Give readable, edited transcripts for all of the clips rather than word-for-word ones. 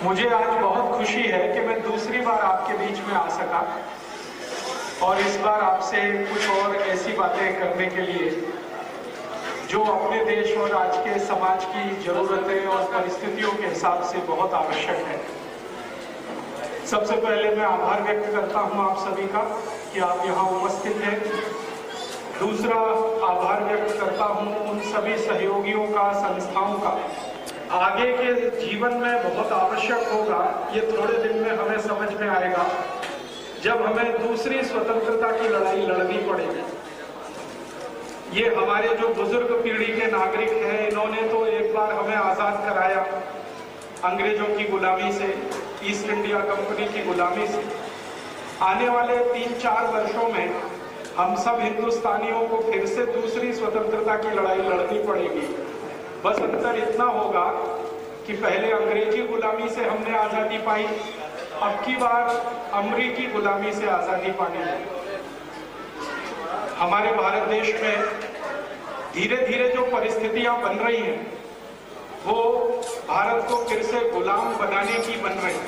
मुझे आज बहुत खुशी है कि मैं दूसरी बार आपके बीच में आ सका और इस बार आपसे कुछ और ऐसी बातें करने के लिए जो अपने देश और आज के समाज की जरूरतें और परिस्थितियों के हिसाब से बहुत आवश्यक है। सबसे पहले मैं आभार व्यक्त करता हूं आप सभी का कि आप यहाँ उपस्थित हैं। दूसरा आभार व्यक्त करता हूं उन सभी सहयोगियों का, संस्थाओं का। आगे के जीवन में बहुत आवश्यक होगा, ये थोड़े दिन में हमें समझ में आएगा जब हमें दूसरी स्वतंत्रता की लड़ाई लड़नी पड़ेगी। ये हमारे जो बुजुर्ग पीढ़ी के नागरिक हैं, इन्होंने तो एक बार हमें आजाद कराया अंग्रेजों की गुलामी से, ईस्ट इंडिया कंपनी की गुलामी से। आने वाले 3-4 वर्षों में हम सब हिंदुस्तानियों को फिर से दूसरी स्वतंत्रता की लड़ाई लड़नी पड़ेगी। बस अंतर इतना होगा कि पहले अंग्रेजी गुलामी से हमने आजादी पाई, अब की बार अमरीकी गुलामी से आजादी पानी है। हमारे भारत देश में धीरे धीरे जो परिस्थितियां बन रही हैं वो भारत को फिर से गुलाम बनाने की बन रही है।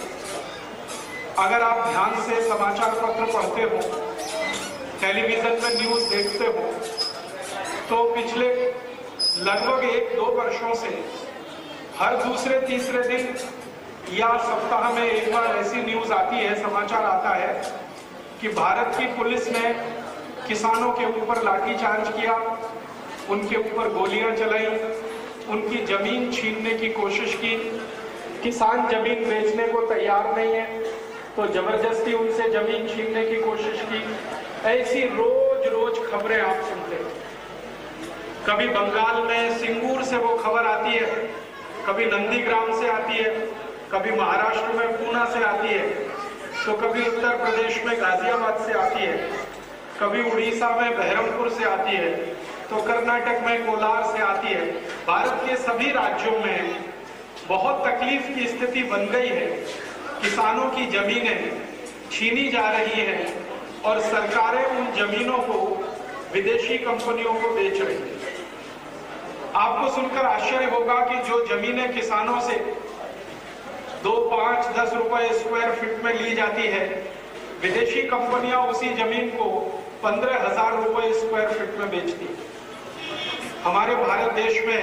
अगर आप ध्यान से समाचार पत्र पढ़ते हो, टेलीविजन में न्यूज देखते हो, तो पिछले लगभग 1-2 वर्षों से हर दूसरे तीसरे दिन या सप्ताह में एक बार ऐसी न्यूज आती है, समाचार आता है कि भारत की पुलिस ने किसानों के ऊपर लाठीचार्ज किया, उनके ऊपर गोलियां चलाई, उनकी जमीन छीनने की कोशिश की। किसान जमीन बेचने को तैयार नहीं है तो जबरदस्ती उनसे जमीन छीनने की कोशिश की। ऐसी रोज रोज खबरें आप सुनते हैं। कभी बंगाल में सिंगूर से वो खबर आती है, कभी नंदीग्राम से आती है, कभी महाराष्ट्र में पूना से आती है, तो कभी उत्तर प्रदेश में गाजियाबाद से आती है, कभी उड़ीसा में बहरमपुर से आती है, तो कर्नाटक में कोलार से आती है। भारत के सभी राज्यों में बहुत तकलीफ की स्थिति बन गई है। किसानों की जमीनें छीनी जा रही हैं और सरकारें उन जमीनों को विदेशी कंपनियों को बेच रही हैं। आपको सुनकर आश्चर्य होगा कि जो जमीनें किसानों से 2, 5, 10 रुपए स्क्वायर फीट में ली जाती है, विदेशी कंपनियां उसी जमीन को 15,000 रुपए स्क्वायर फीट में बेचती है। हमारे भारत देश में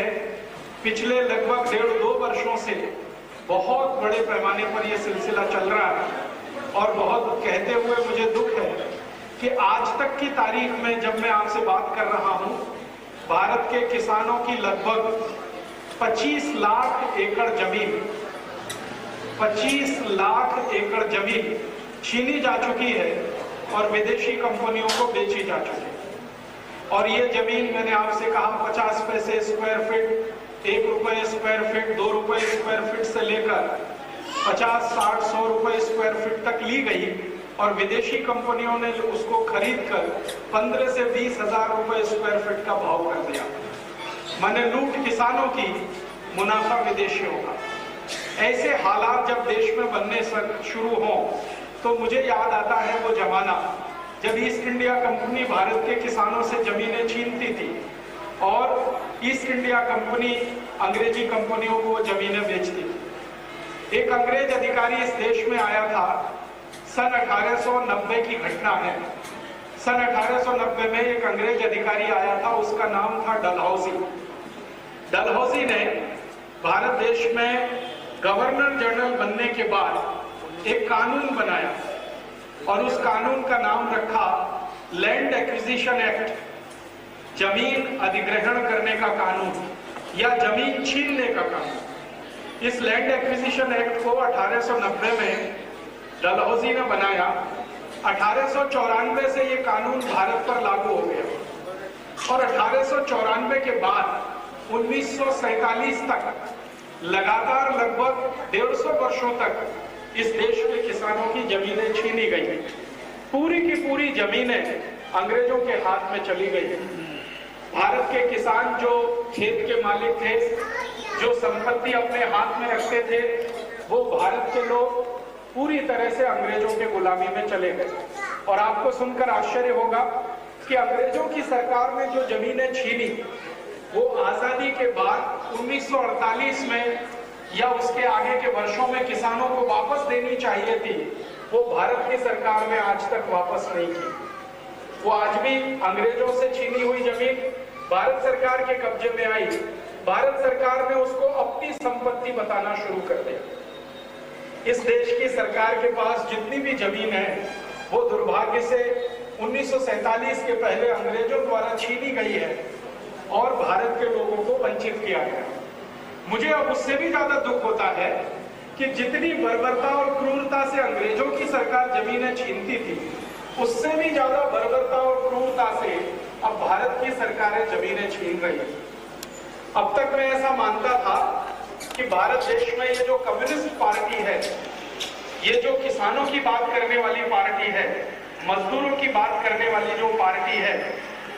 पिछले लगभग 1.5-2 वर्षों से बहुत बड़े पैमाने पर यह सिलसिला चल रहा है और बहुत कहते हुए मुझे दुख है कि आज तक की तारीख में जब मैं आपसे बात कर रहा हूं, भारत के किसानों की लगभग 25 लाख एकड़ जमीन 25 लाख एकड़ जमीन छीनी जा चुकी है और विदेशी कंपनियों को बेची जा चुकी है। और ये जमीन मैंने आपसे कहा 50 पैसे स्क्वायर फीट, 1 रुपए स्क्वायर फीट, 2 रुपए स्क्वायर फीट से लेकर 50, 60, 100 रुपए स्क्वायर फीट तक ली गई और विदेशी कंपनियों ने उसको खरीद कर 15 से 20 हजार रुपए स्क्वायर फीट का भाव कर दिया। माने लूट किसानों की, मुनाफा विदेशियों का। ऐसे हालात जब देश में बनने शुरू हों तो मुझे याद आता है वो जमाना जब ईस्ट इंडिया कंपनी भारत के किसानों से जमीनें छीनती थी और ईस्ट इंडिया कंपनी अंग्रेजी कंपनियों को जमीनें बेचती थी। एक अंग्रेज अधिकारी इस देश में आया था, सन 1890 की घटना है। सन 1890 में एक अंग्रेज अधिकारी आया था, उसका नाम था डलहौजी। डलहौजी ने भारत देश में गवर्नर जनरल बनने के बाद एक कानून बनाया और उस कानून का नाम रखा लैंड एक्विजिशन एक्ट, जमीन अधिग्रहण करने का कानून या जमीन छीनने का कानून। इस लैंड एक्विजिशन एक्ट को 1890 में डलहौजी ने बनाया। 1894 से ये कानून भारत पर लागू हो गया और 1894 के बाद 1947 तक लगातार लगभग 150 वर्षों तक इस देश के किसानों की जमीनें छीनी गई। पूरी की पूरी जमीनें अंग्रेजों के हाथ में चली गई। भारत के किसान जो खेत के मालिक थे, जो संपत्ति अपने हाथ में रखते थे, वो भारत के लोग पूरी तरह से अंग्रेजों के गुलामी में चले गए। और आपको सुनकर आश्चर्य होगा कि अंग्रेजों की सरकार ने जो जमीनें छीनी वो आजादी के बाद 1948 में या उसके आगे के वर्षों में किसानों को वापस देनी चाहिए थी, वो भारत की सरकार ने आज तक वापस नहीं की। वो आज भी अंग्रेजों से छीनी हुई जमीन भारत सरकार के कब्जे में आई, भारत सरकार ने उसको अपनी संपत्ति बताना शुरू कर दिया। इस देश की सरकार के पास जितनी भी जमीन है वो दुर्भाग्य से 1947 के पहले अंग्रेजों द्वारा छीनी गई है और भारत के लोगों को वंचित किया गया। मुझे अब उससे भी ज्यादा दुख होता है कि जितनी बर्बरता और क्रूरता से अंग्रेजों की सरकार जमीनें छीनती थी, उससे भी ज्यादा बर्बरता और क्रूरता से अब भारत की सरकारें जमीनें छीन रही है। अब तक मैं ऐसा मानता था कि भारत देश में ये जो कम्युनिस्ट पार्टी है, ये जो किसानों की बात करने वाली पार्टी है, मजदूरों की बात करने वाली जो पार्टी है,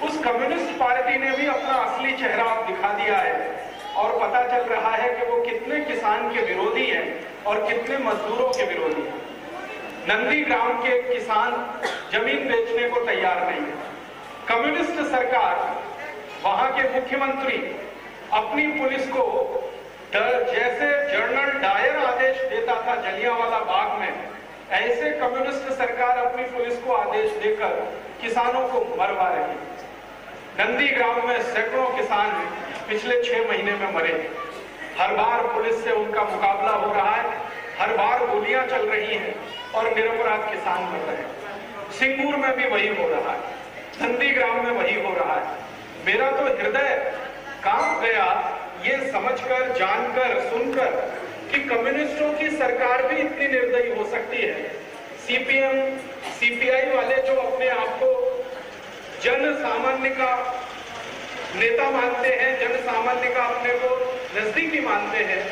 उस कम्युनिस्ट पार्टी ने भी अपना असली चेहरा अब दिखा दिया है और पता चल रहा है कि वो कितने किसान के विरोधी हैं और कितने मजदूरों के विरोधी हैं। नंदीग्राम के किसान जमीन बेचने को तैयार नहीं है। कम्युनिस्ट सरकार, वहां के मुख्यमंत्री अपनी पुलिस को जैसे जनरल डायर आदेश देता था जलियांवाला बाग में, ऐसे कम्युनिस्ट सरकार अपनी पुलिस को आदेश देकर किसानों को मरवा रही है। नंदीग्राम में सैकड़ों किसान पिछले 6 महीने में मरे। हर बार पुलिस से उनका मुकाबला हो रहा है, हर बार गोलियां चल रही हैं और निरपराध किसान मर रहे हैं। सिंगूर में भी वही हो रहा है, नंदीग्राम में वही हो रहा है। मेरा तो हृदय कांप गया ये समझकर, जानकर, सुनकर कि कम्युनिस्टों की सरकार भी इतनी निर्दयी हो सकती है। सीपीएम, सीपीआई वाले जो अपने आप को जन सामान्य का नेता मानते हैं, जन सामान्य का अपने को नजदीकी मानते हैं,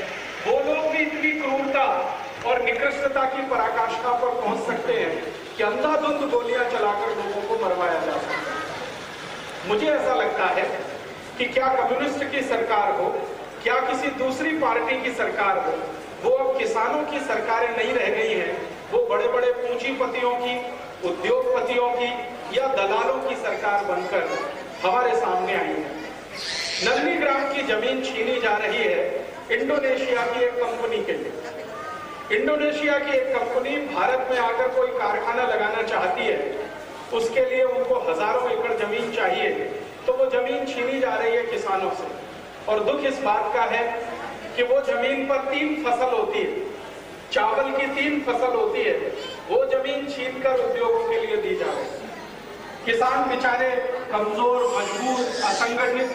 वो लोग भी इतनी क्रूरता और निकृष्टता की पराकाष्ठा पर पहुंच सकते हैं कि अंधाधुंध गोलियां चलाकर लोगों को मरवाया जा सकता है। मुझे ऐसा लगता है कि क्या कम्युनिस्ट की सरकार हो, क्या किसी दूसरी पार्टी की सरकार हो, वो अब किसानों की सरकारें नहीं रह गई हैं, वो बड़े बड़े पूंजीपतियों की, उद्योगपतियों की या दलालों की सरकार बनकर हमारे सामने आई है। नंदीग्राम की जमीन छीनी जा रही है इंडोनेशिया की एक कंपनी के लिए। इंडोनेशिया की एक कंपनी भारत में आकर कोई कारखाना लगाना चाहती है, उसके लिए उनको हजारों एकड़ जमीन चाहिए, तो वो जमीन छीनी जा रही है किसानों से। और दुख इस बात का है कि वो जमीन पर 3 फसल होती है, चावल की 3 फसल होती है, वो जमीन छीनकर उद्योगों के लिए दी जा रही है। किसान बेचारे कमजोर, मजबूर, असंगठित,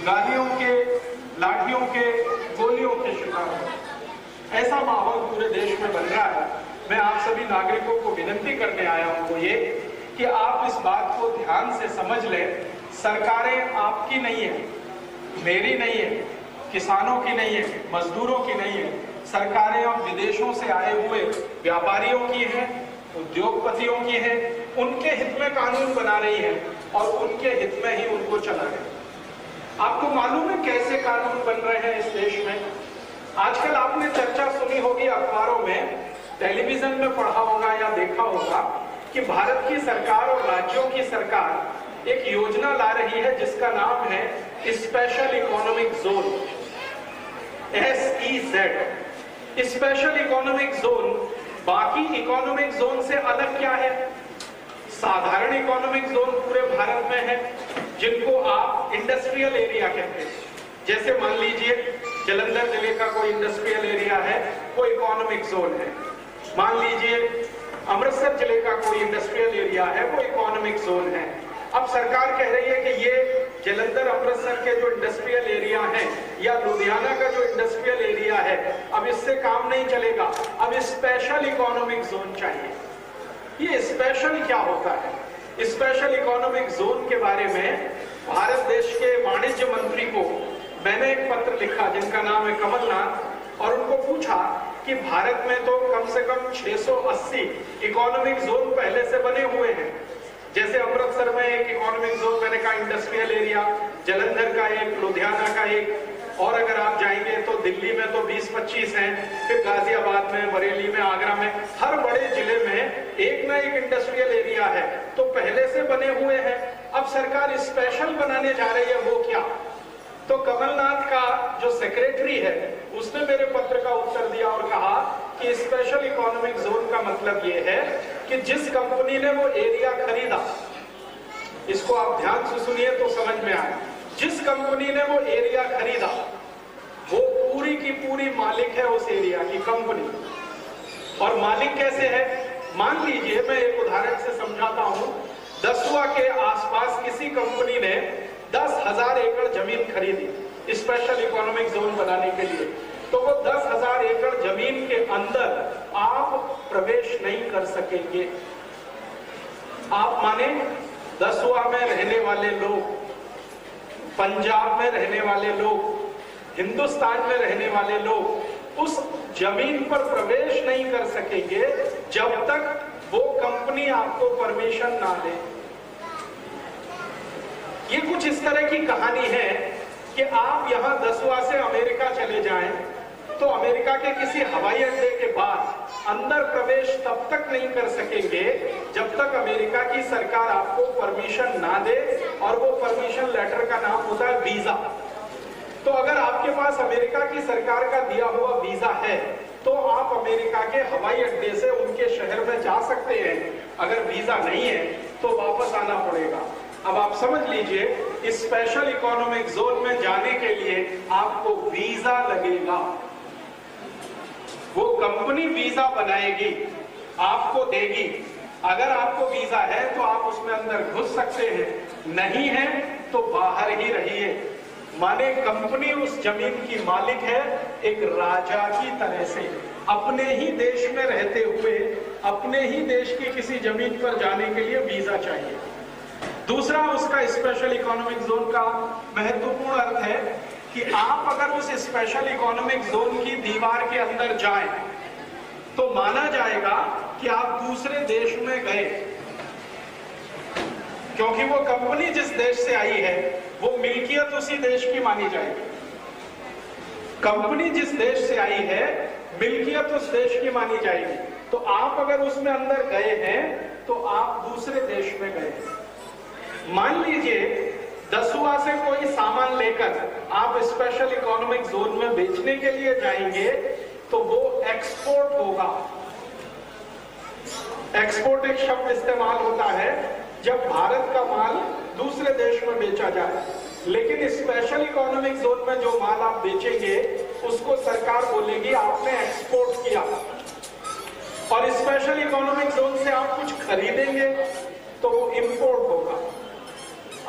गालियों के, लाठियों के, गोलियों के शिकार हैं। ऐसा माहौल पूरे देश में बन रहा है। मैं आप सभी नागरिकों को विनती करने आया हूं वो ये कि आप इस बात को ध्यान से समझ लें। सरकारें आपकी नहीं है, मेरी नहीं है, किसानों की नहीं है, मजदूरों की नहीं है। सरकारें अब विदेशों से आए हुए व्यापारियों की हैं, उद्योगपतियों की हैं, उनके हित में कानून बना रही है और उनके हित में ही उनको चला रहे। आपको मालूम है कैसे कानून बन रहे हैं इस देश में? आजकल आपने चर्चा सुनी होगी अखबारों में, टेलीविजन में पढ़ा होगा या देखा होगा कि भारत की सरकार और राज्यों की सरकार एक योजना ला रही है जिसका नाम है special economic zone, SEZ। Special economic zone बाकी इकोनॉमिक जोन से अलग क्या है? साधारण इकोनॉमिक जोन पूरे भारत में है जिनको आप इंडस्ट्रियल एरिया कहते हैं। जैसे मान लीजिए जालंधर जिले का कोई इंडस्ट्रियल एरिया है, वो इकोनॉमिक जोन है। मान लीजिए अमृतसर जिले का कोई इंडस्ट्रियल एरिया है, वो इकोनॉमिक जोन है। अब सरकार कह रही है कि ये जालंधर, अमृतसर के जो इंडस्ट्रियल एरिया है या लुधियाना का जो इंडस्ट्रियल एरिया है, अब इससे काम नहीं चलेगा, अब स्पेशल इकोनॉमिक जोन चाहिए। ये स्पेशल क्या होता है? स्पेशल इकोनॉमिक जोन के बारे में भारत देश के वाणिज्य मंत्री को मैंने एक पत्र लिखा जिनका नाम है कमलनाथ, और उनको पूछा कि भारत में तो कम से कम 680 इकोनॉमिक जोन पहले से बने हुए हैं। जैसे अमृतसर में एक इकोनॉमिक जोन, मैंने कहा इंडस्ट्रियल एरिया, जालंधर का एक, लुधियाना का एक, और अगर आप जाएंगे तो दिल्ली में तो 20-25 हैं, फिर गाजियाबाद में, बरेली में, आगरा में, हर बड़े जिले में एक ना एक इंडस्ट्रियल एरिया है, तो पहले से बने हुए हैं। अब सरकार स्पेशल बनाने जा रही है, वो क्या? तो कमलनाथ का जो सेक्रेटरी है उसने मेरे पत्र का उत्तर दिया और कहा कि स्पेशल इकोनॉमिक जोन का मतलब यह है कि जिस कंपनी ने वो एरिया खरीदा, इसको आप ध्यान से सुनिए तो समझ में आए, जिस कंपनी ने वो एरिया खरीदा वो पूरी की पूरी मालिक है उस एरिया की कंपनी। और मालिक कैसे है? मान लीजिए, मैं एक उदाहरण से समझाता हूं, दसुआ के आसपास किसी कंपनी ने 10,000 एकड़ जमीन खरीदी स्पेशल इकोनॉमिक जोन बनाने के लिए, तो वो 10,000 एकड़ जमीन के अंदर आप प्रवेश नहीं कर सकेंगे। आप माने दसुआ में रहने वाले लोग, पंजाब में रहने वाले लोग, हिंदुस्तान में रहने वाले लोग उस जमीन पर प्रवेश नहीं कर सकेंगे जब तक वो कंपनी आपको परमिशन ना दे। ये कुछ इस तरह की कहानी है कि आप यहां दसुआ से अमेरिका चले जाएं तो अमेरिका के किसी हवाई अड्डे के बाद अंदर प्रवेश तब तक नहीं कर सकेंगे जब तक अमेरिका की सरकार आपको परमिशन ना दे, और वो परमिशन लेटर का नाम होता है वीजा। तो अगर आपके पास अमेरिका की सरकार का दिया हुआ वीजा है तो आप अमेरिका के हवाई अड्डे से उनके शहर में जा सकते हैं। अगर वीजा नहीं है तो वापस आना पड़ेगा। अब आप समझ लीजिए, इस स्पेशल इकोनॉमिक जोन में जाने के लिए आपको वीजा लगेगा। वो कंपनी वीजा बनाएगी, आपको देगी। अगर आपको वीजा है तो आप उसमें अंदर घुस सकते हैं, नहीं है तो बाहर ही रहिए। माने कंपनी उस जमीन की मालिक है, एक राजा की तरह से। अपने ही देश में रहते हुए अपने ही देश की किसी जमीन पर जाने के लिए वीजा चाहिए। दूसरा उसका स्पेशल इकोनॉमिक जोन का महत्वपूर्ण अर्थ है कि आप अगर उस स्पेशल इकोनॉमिक जोन की दीवार के अंदर जाएं तो माना जाएगा कि आप दूसरे देश में गए, क्योंकि वो कंपनी जिस देश से आई है वो मिल्कियत उसी देश की मानी जाएगी। कंपनी जिस देश से आई है मिल्कियत उस देश की मानी जाएगी। तो आप अगर उसमें अंदर गए हैं तो आप दूसरे देश में गए। मान लीजिए दसुआ से कोई सामान लेकर आप स्पेशल इकोनॉमिक जोन में बेचने के लिए जाएंगे तो वो एक्सपोर्ट होगा। एक्सपोर्ट एक शब्द इस्तेमाल होता है जब भारत का माल दूसरे देश में बेचा जाए, लेकिन स्पेशल इकोनॉमिक जोन में जो माल आप बेचेंगे उसको सरकार बोलेगी आपने एक्सपोर्ट किया। और स्पेशल इकोनॉमिक जोन से आप कुछ खरीदेंगे तो वो इंपोर्ट होगा,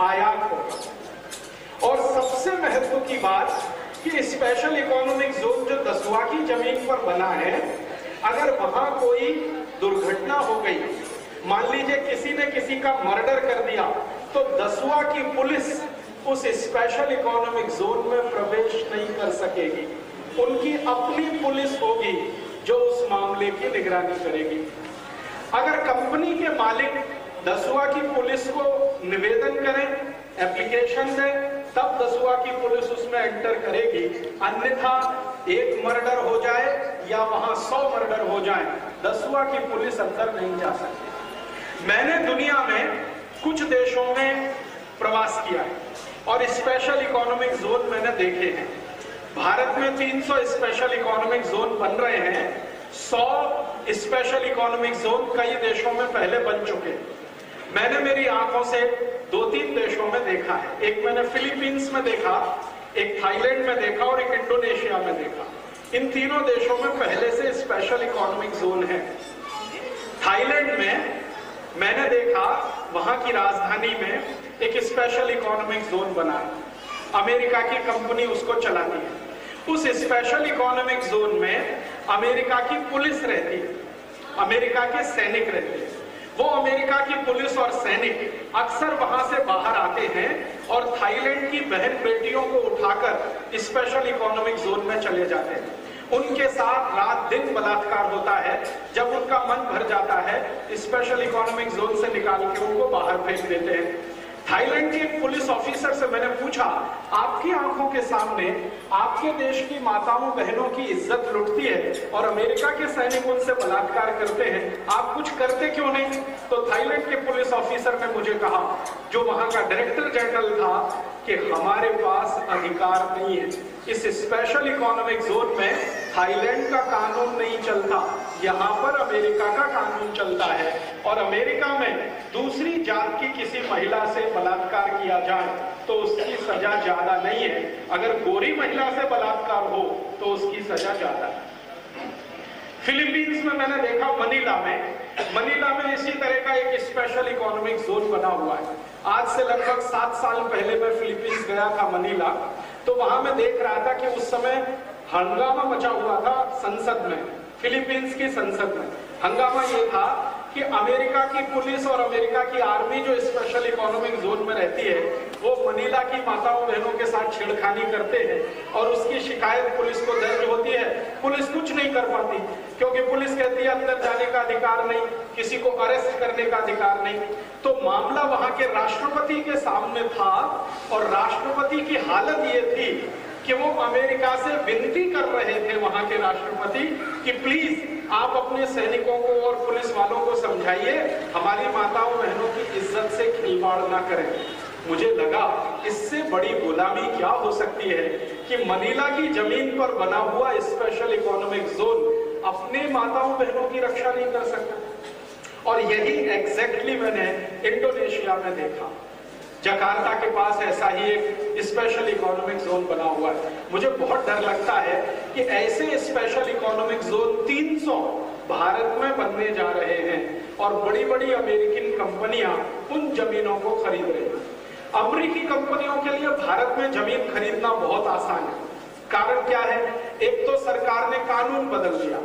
आयात होगा। और सबसे महत्व की बात कि स्पेशल इकोनॉमिक जोन जो दसुआ की जमीन पर बना है, अगर वहां कोई दुर्घटना हो गई, मान लीजिए किसी ने किसी का मर्डर कर दिया, तो दसुआ की पुलिस उस स्पेशल इकोनॉमिक जोन में प्रवेश नहीं कर सकेगी। उनकी अपनी पुलिस होगी जो उस मामले की निगरानी करेगी। अगर कंपनी के मालिक दसुआ की पुलिस को निवेदन करें, एप्लीकेशन दें, तब दसुआ की पुलिस उसमें एंटर करेगी। अन्यथा एक मर्डर हो जाए या वहां 100 मर्डर हो जाए, दसुआ की पुलिस अंदर नहीं जा सकती। मैंने दुनिया में कुछ देशों में प्रवास किया है और स्पेशल इकोनॉमिक जोन मैंने देखे हैं। भारत में 300 स्पेशल इकोनॉमिक जोन बन रहे हैं। 100 स्पेशल इकोनॉमिक जोन कई देशों में पहले बन चुके हैं। मैंने मेरी आंखों से 2-3 देशों में देखा है। एक मैंने फिलीपींस में देखा, एक थाईलैंड में देखा और एक इंडोनेशिया में देखा। इन तीनों देशों में पहले से स्पेशल इकोनॉमिक जोन है। थाईलैंड में मैंने देखा, वहां की राजधानी में एक स्पेशल इकोनॉमिक जोन बना है। अमेरिका की कंपनी उसको चलाती है। उस स्पेशल इकोनॉमिक जोन में अमेरिका की पुलिस रहती है, अमेरिका के सैनिक रहते हैं। वो अमेरिका की पुलिस और सैनिक अक्सर वहां से बाहर आते हैं और थाईलैंड की बहन बेटियों को उठाकर स्पेशल इकोनॉमिक जोन में चले जाते हैं। उनके साथ रात दिन बलात्कार होता है। जब उनका मन भर जाता है, स्पेशल इकोनॉमिक जोन से निकाल के उनको बाहर फेंक देते हैं। थाईलैंड के एक पुलिस ऑफिसर से मैंने पूछा, आपकी आंखों के सामने आपके देश की माताओं बहनों की इज्जत लुटती है और अमेरिका के सैनिक उनसे बलात्कार करते हैं, आप कुछ करते क्यों नहीं? तो थाईलैंड के पुलिस ऑफिसर ने मुझे कहा, जो वहां का डायरेक्टर जनरल था, कि हमारे पास अधिकार नहीं है। इस स्पेशल इकोनॉमिक जोन में थाईलैंड का कानून नहीं चलता, यहाँ पर अमेरिका का कानून चलता है। और अमेरिका में दूसरी जात की किसी महिला से बलात्कार किया जाए तो उसकी सजा ज्यादा नहीं है, अगर गोरी महिला से बलात्कार हो तो उसकी सजा ज्यादा है। फिलीपींस में मैंने देखा, मनीला में इसी तरह का एक स्पेशल इकोनॉमिक जोन बना हुआ है। आज से लगभग 7 साल पहले मैं फिलीपींस गया था मनीला, तो वहां मैं देख रहा था कि उस समय हंगामा मचा हुआ था संसद में, फिलीपींस की संसद में। हंगामा ये था कि अमेरिका की पुलिस और अमेरिका की आर्मी जो स्पेशल इकोनॉमिक जोन में रहती है, वो मनीला की माताओं बहनों के साथ छेड़खानी करते हैं और उसकी शिकायत पुलिस को दर्ज होती है। पुलिस कुछ नहीं कर पाती क्योंकि पुलिस कहती है अंदर जाने का अधिकार नहीं, किसी को अरेस्ट करने का अधिकार नहीं। तो मामला वहां के राष्ट्रपति के सामने था और राष्ट्रपति की हालत ये थी कि वो अमेरिका से विनती कर रहे थे, वहां के राष्ट्रपति, कि प्लीज आप अपने सैनिकों को और पुलिस वालों को समझाइए, हमारी माताओं बहनों की इज्जत से खिलवाड़ ना करें। मुझे लगा इससे बड़ी गुलामी क्या हो सकती है कि मनीला की जमीन पर बना हुआ स्पेशल इकोनॉमिक जोन अपने माताओं बहनों की रक्षा नहीं कर सकता। और यही एग्जैक्टली मैंने इंडोनेशिया में देखा। जकार्ता के पास ऐसा ही एक स्पेशल इकोनॉमिक जोन बना हुआ है। मुझे बहुत डर लगता है कि ऐसे स्पेशल इकोनॉमिक जोन 300 भारत में बनने जा रहे हैं और बड़ी बड़ी अमेरिकन कंपनियां उन जमीनों को खरीद रही हैं। अमेरिकी कंपनियों के लिए भारत में जमीन खरीदना बहुत आसान है। कारण क्या है? एक तो सरकार ने कानून बदल दिया।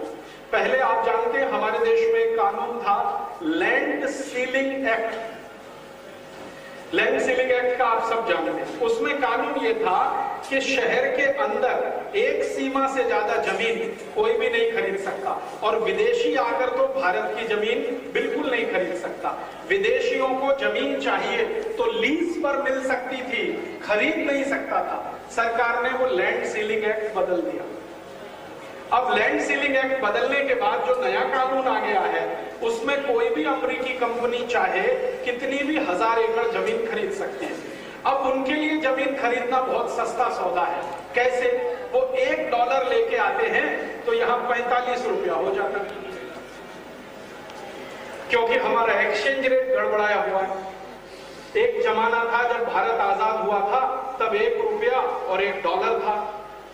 पहले आप जानते हैं हमारे देश में एक कानून था land ceiling act. Land ceiling act का आप सब जानते हैं। उसमें कानून ये था कि शहर के अंदर एक सीमा से ज्यादा जमीन कोई भी नहीं खरीद सकता और विदेशी आकर तो भारत की जमीन बिल्कुल नहीं खरीद सकता। विदेशियों को जमीन चाहिए तो लीज पर मिल सकती थी, खरीद नहीं सकता था। सरकार ने वो लैंड सीलिंग एक्ट बदल दिया। अब लैंड सीलिंग एक्ट बदलने के बाद जो नया कानून आ गया है उसमें कोई भी अमेरिकी कंपनी चाहे कितनी भी 1000 एकड़ जमीन खरीद सकती है। अब उनके लिए जमीन खरीदना बहुत सस्ता सौदा है। कैसे? वो $1 लेके आते हैं तो यहाँ 45 रुपया हो जाता है, क्योंकि हमारा एक्सचेंज रेट गड़बड़ाया हुआ है। एक जमाना था जब भारत आजाद हुआ था तब 1 रुपया और $1 था।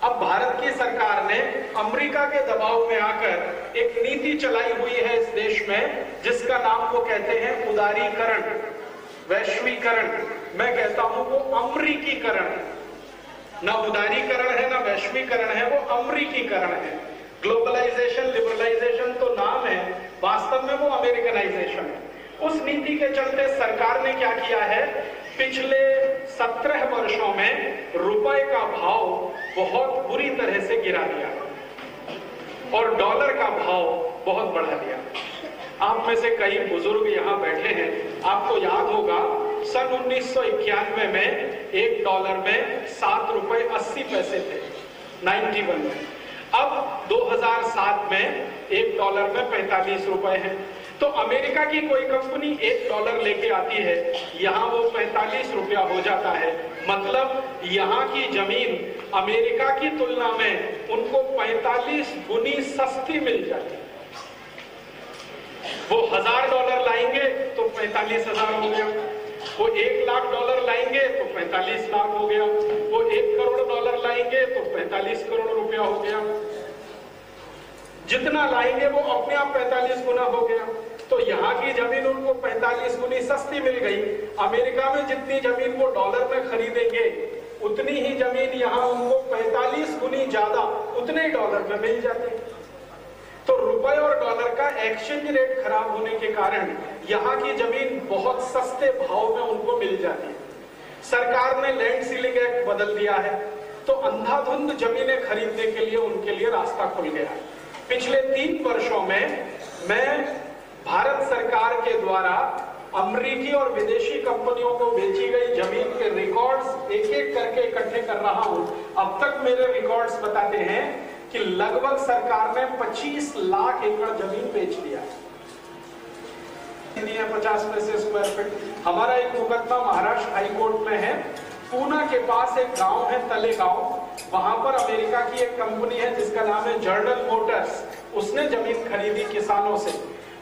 अब भारत की सरकार ने अमेरिका के दबाव में आकर एक नीति चलाई हुई है इस देश में जिसका नाम वो कहते हैं उदारीकरण, वैश्वीकरण। मैं कहता हूं वो अमरीकीकरण। ना उदारीकरण है ना वैश्वीकरण है, वो अमरीकीकरण है। ग्लोबलाइजेशन, लिबरलाइजेशन तो नाम है, वास्तव में वो अमेरिकनाइजेशन है। उस नीति के चलते सरकार ने क्या किया है, पिछले 17 वर्षों में रुपए का भाव बहुत बुरी तरह से गिरा दिया और डॉलर का भाव बहुत बढ़ा दिया। आप में से कई बुजुर्ग यहाँ बैठे हैं, आपको याद होगा सन 1991 में $1 में 7 रुपए 80 पैसे थे, 91 में। अब 2007 में $1 में 45 रुपए है। तो अमेरिका की कोई कंपनी $1 लेके आती है, यहाँ वो 45 रुपया हो जाता है। मतलब यहाँ की जमीन अमेरिका की तुलना में उनको 45 गुनी सस्ती मिल जाती है। वो $1000 लाएंगे तो 45,000 हो गया, वो $1,00,000 लाएंगे तो 45 लाख हो गया, वो $1 करोड़ लाएंगे तो 45 करोड़ रुपया हो गया। जितना लाएंगे वो अपने आप 45 गुना हो गया। तो यहाँ की जमीन उनको 45 गुनी सस्ती मिल गई। अमेरिका में जितनी जमीन वो डॉलर में खरीदेंगे उतनी ही जमीन यहाँ उनको 45 गुनी ज्यादा उतने डॉलर में मिल जाती। तो रुपए और डॉलर का एक्सचेंज रेट खराब होने के कारण यहाँ की जमीन बहुत सस्ते भाव में उनको मिल जाती है। सरकार ने लैंड सीलिंग एक्ट बदल दिया है तो अंधाधुंध जमीनें खरीदने के लिए उनके लिए रास्ता खुल गया है। पिछले 3 वर्षों में मैं भारत सरकार के द्वारा अमेरिकी और विदेशी कंपनियों को बेची गई जमीन के रिकॉर्ड्स एक एक करके इकट्ठे कर रहा हूं। अब तक मेरे रिकॉर्ड्स बताते हैं कि लगभग सरकार ने 25 लाख एकड़ जमीन बेच दिया है। 50 पैसे स्क्वायर फीट। हमारा एक मुकदमा महाराष्ट्र हाई कोर्ट में है। पूना के पास एक गांव है तलेगांव, वहां पर अमेरिका की एक कंपनी है जिसका नाम है जनरल मोटर्स। उसने जमीन खरीदी किसानों से,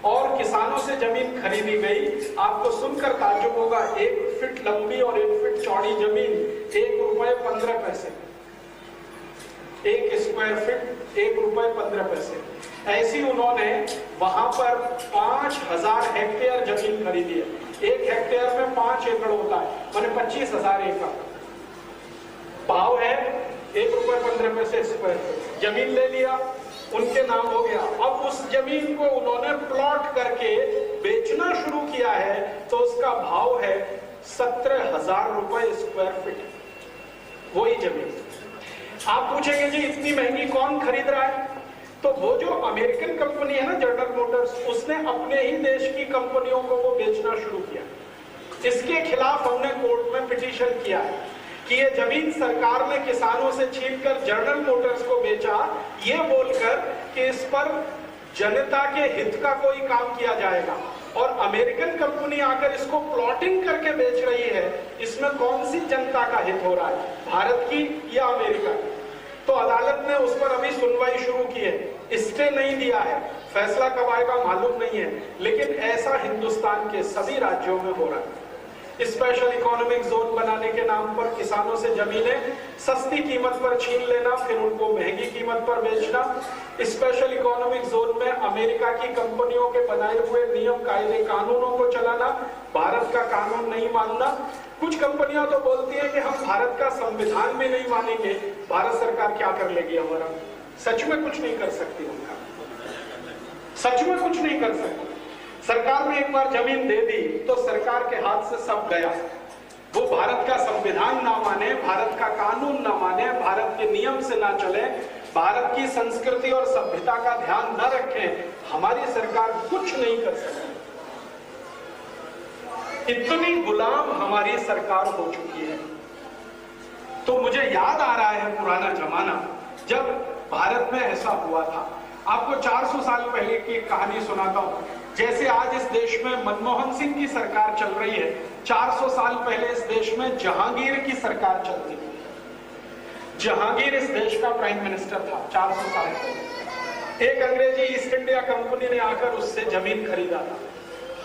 और किसानों से जमीन खरीदी गई। आपको सुनकर ताज्जुब होगा, 1 फीट लंबी और 1 फीट चौड़ी जमीन ₹1.15। 1 स्क्वायर फीट ₹1.15। ऐसी उन्होंने वहां पर 5000 हेक्टेयर जमीन खरीदी है। 1 हेक्टेयर में 5 एकड़ होता है, माने 25,000 एकड़। भाव है ₹1.15 स्क्वायर फीट। जमीन ले लिया, उनके नाम हो गया। अब उस जमीन को उन्होंने प्लॉट करके बेचना शुरू किया है, तो उसका भाव है ₹17,000 स्क्वायर फीट। वही जमीन। आप पूछेंगे जी इतनी महंगी कौन खरीद रहा है? तो वो जो अमेरिकन कंपनी है ना जनरल मोटर्स, उसने अपने ही देश की कंपनियों को वो बेचना शुरू किया। इसके खिलाफ हमने कोर्ट में पिटीशन किया है कि ये जमीन सरकार ने किसानों से छीनकर जनरल मोटर्स को बेचा, ये बोलकर कि इस पर जनता के हित का कोई काम किया जाएगा। और अमेरिकन कंपनी आकर इसको प्लॉटिंग करके बेच रही है। इसमें कौन सी जनता का हित हो रहा है, भारत की या अमेरिका की? तो अदालत ने उस पर अभी सुनवाई शुरू की है, स्टे नहीं दिया है। फैसला कब आएगा मालूम नहीं है, लेकिन ऐसा हिंदुस्तान के सभी राज्यों में हो रहा है। स्पेशल इकोनॉमिक जोन बनाने के नाम पर किसानों से जमीनें सस्ती कीमत पर छीन लेना, फिर उनको महंगी कीमत पर बेचना। स्पेशल इकोनॉमिक जोन में अमेरिका की कंपनियों के बनाए हुए नियम कायदे कानूनों को चलाना, भारत का कानून नहीं मानना। कुछ कंपनियां तो बोलती हैं कि हम भारत का संविधान भी नहीं मानेंगे। भारत सरकार क्या कर लेगी हमारा? सच में कुछ नहीं कर सकती उनका, सच में कुछ नहीं कर सकती। सरकार ने एक बार जमीन दे दी तो सरकार के हाथ से सब गया। वो भारत का संविधान ना माने, भारत का कानून ना माने, भारत के नियम से ना चले, भारत की संस्कृति और सभ्यता का ध्यान न रखें, हमारी सरकार कुछ नहीं कर सकती। इतनी गुलाम हमारी सरकार हो चुकी है। तो मुझे याद आ रहा है पुराना जमाना, जब भारत में ऐसा हुआ था। आपको 400 साल पहले की कहानी सुनाता हूं। जैसे आज इस देश में मनमोहन सिंह की सरकार चल रही है, 400 साल पहले इस देश में जहांगीर की सरकार चलती थी। जहांगीर इस देश का प्राइम मिनिस्टर था 400 साल पहले। एक अंग्रेजी ईस्ट इंडिया कंपनी ने आकर उससे जमीन खरीदा था।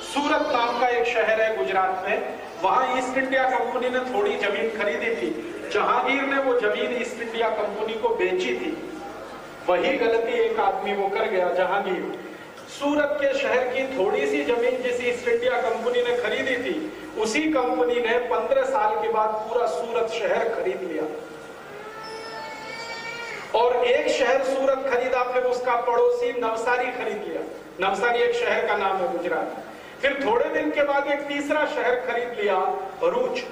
सूरत नाम का एक शहर है गुजरात में, वहां ईस्ट इंडिया कंपनी ने थोड़ी जमीन खरीदी थी। जहांगीर ने वो जमीन ईस्ट इंडिया कंपनी को बेची थी। वही गलती एक आदमी वो कर गया, जहांगीर। सूरत के शहर की थोड़ी सी जमीन जिस ईस्ट इंडिया कंपनी ने खरीदी थी, उसी कंपनी ने 15 साल के बाद पूरा सूरत शहर खरीद लिया। और एक शहर सूरत खरीदा, फिर उसका पड़ोसी नवसारी खरीद लिया। नवसारी एक शहर का नाम है गुजरात। फिर थोड़े दिन के बाद एक तीसरा शहर खरीद लिया, भरूच।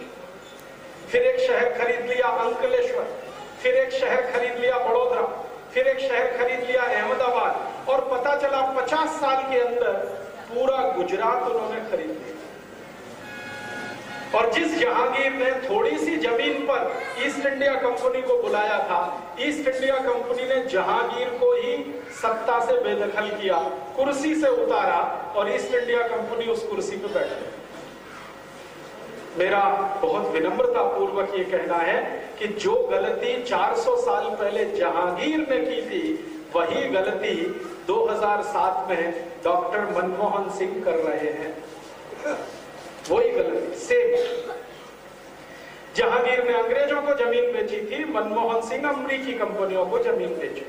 फिर एक शहर खरीद लिया, अंकलेश्वर। फिर एक शहर खरीद लिया, बड़ोदरा। फिर एक शहर खरीद लिया, अहमदाबाद। और पता चला 50 साल के अंदर पूरा गुजरात उन्होंने खरीद लिया। और जिस जहांगीर ने थोड़ी सी जमीन पर ईस्ट इंडिया कंपनी को बुलाया था, ईस्ट इंडिया कंपनी ने जहांगीर को ही सत्ता से बेदखल किया, कुर्सी से उतारा, और ईस्ट इंडिया कंपनी उस कुर्सी पर बैठ गई। मेरा बहुत विनम्रता पूर्वक ये कहना है कि जो गलती 400 साल पहले जहांगीर ने की थी, वही गलती 2007 में डॉक्टर मनमोहन सिंह कर रहे हैं। वही गलती सेम। जहांगीर ने अंग्रेजों को जमीन बेची थी, मनमोहन सिंह अमेरिकी कंपनियों को जमीन बेची।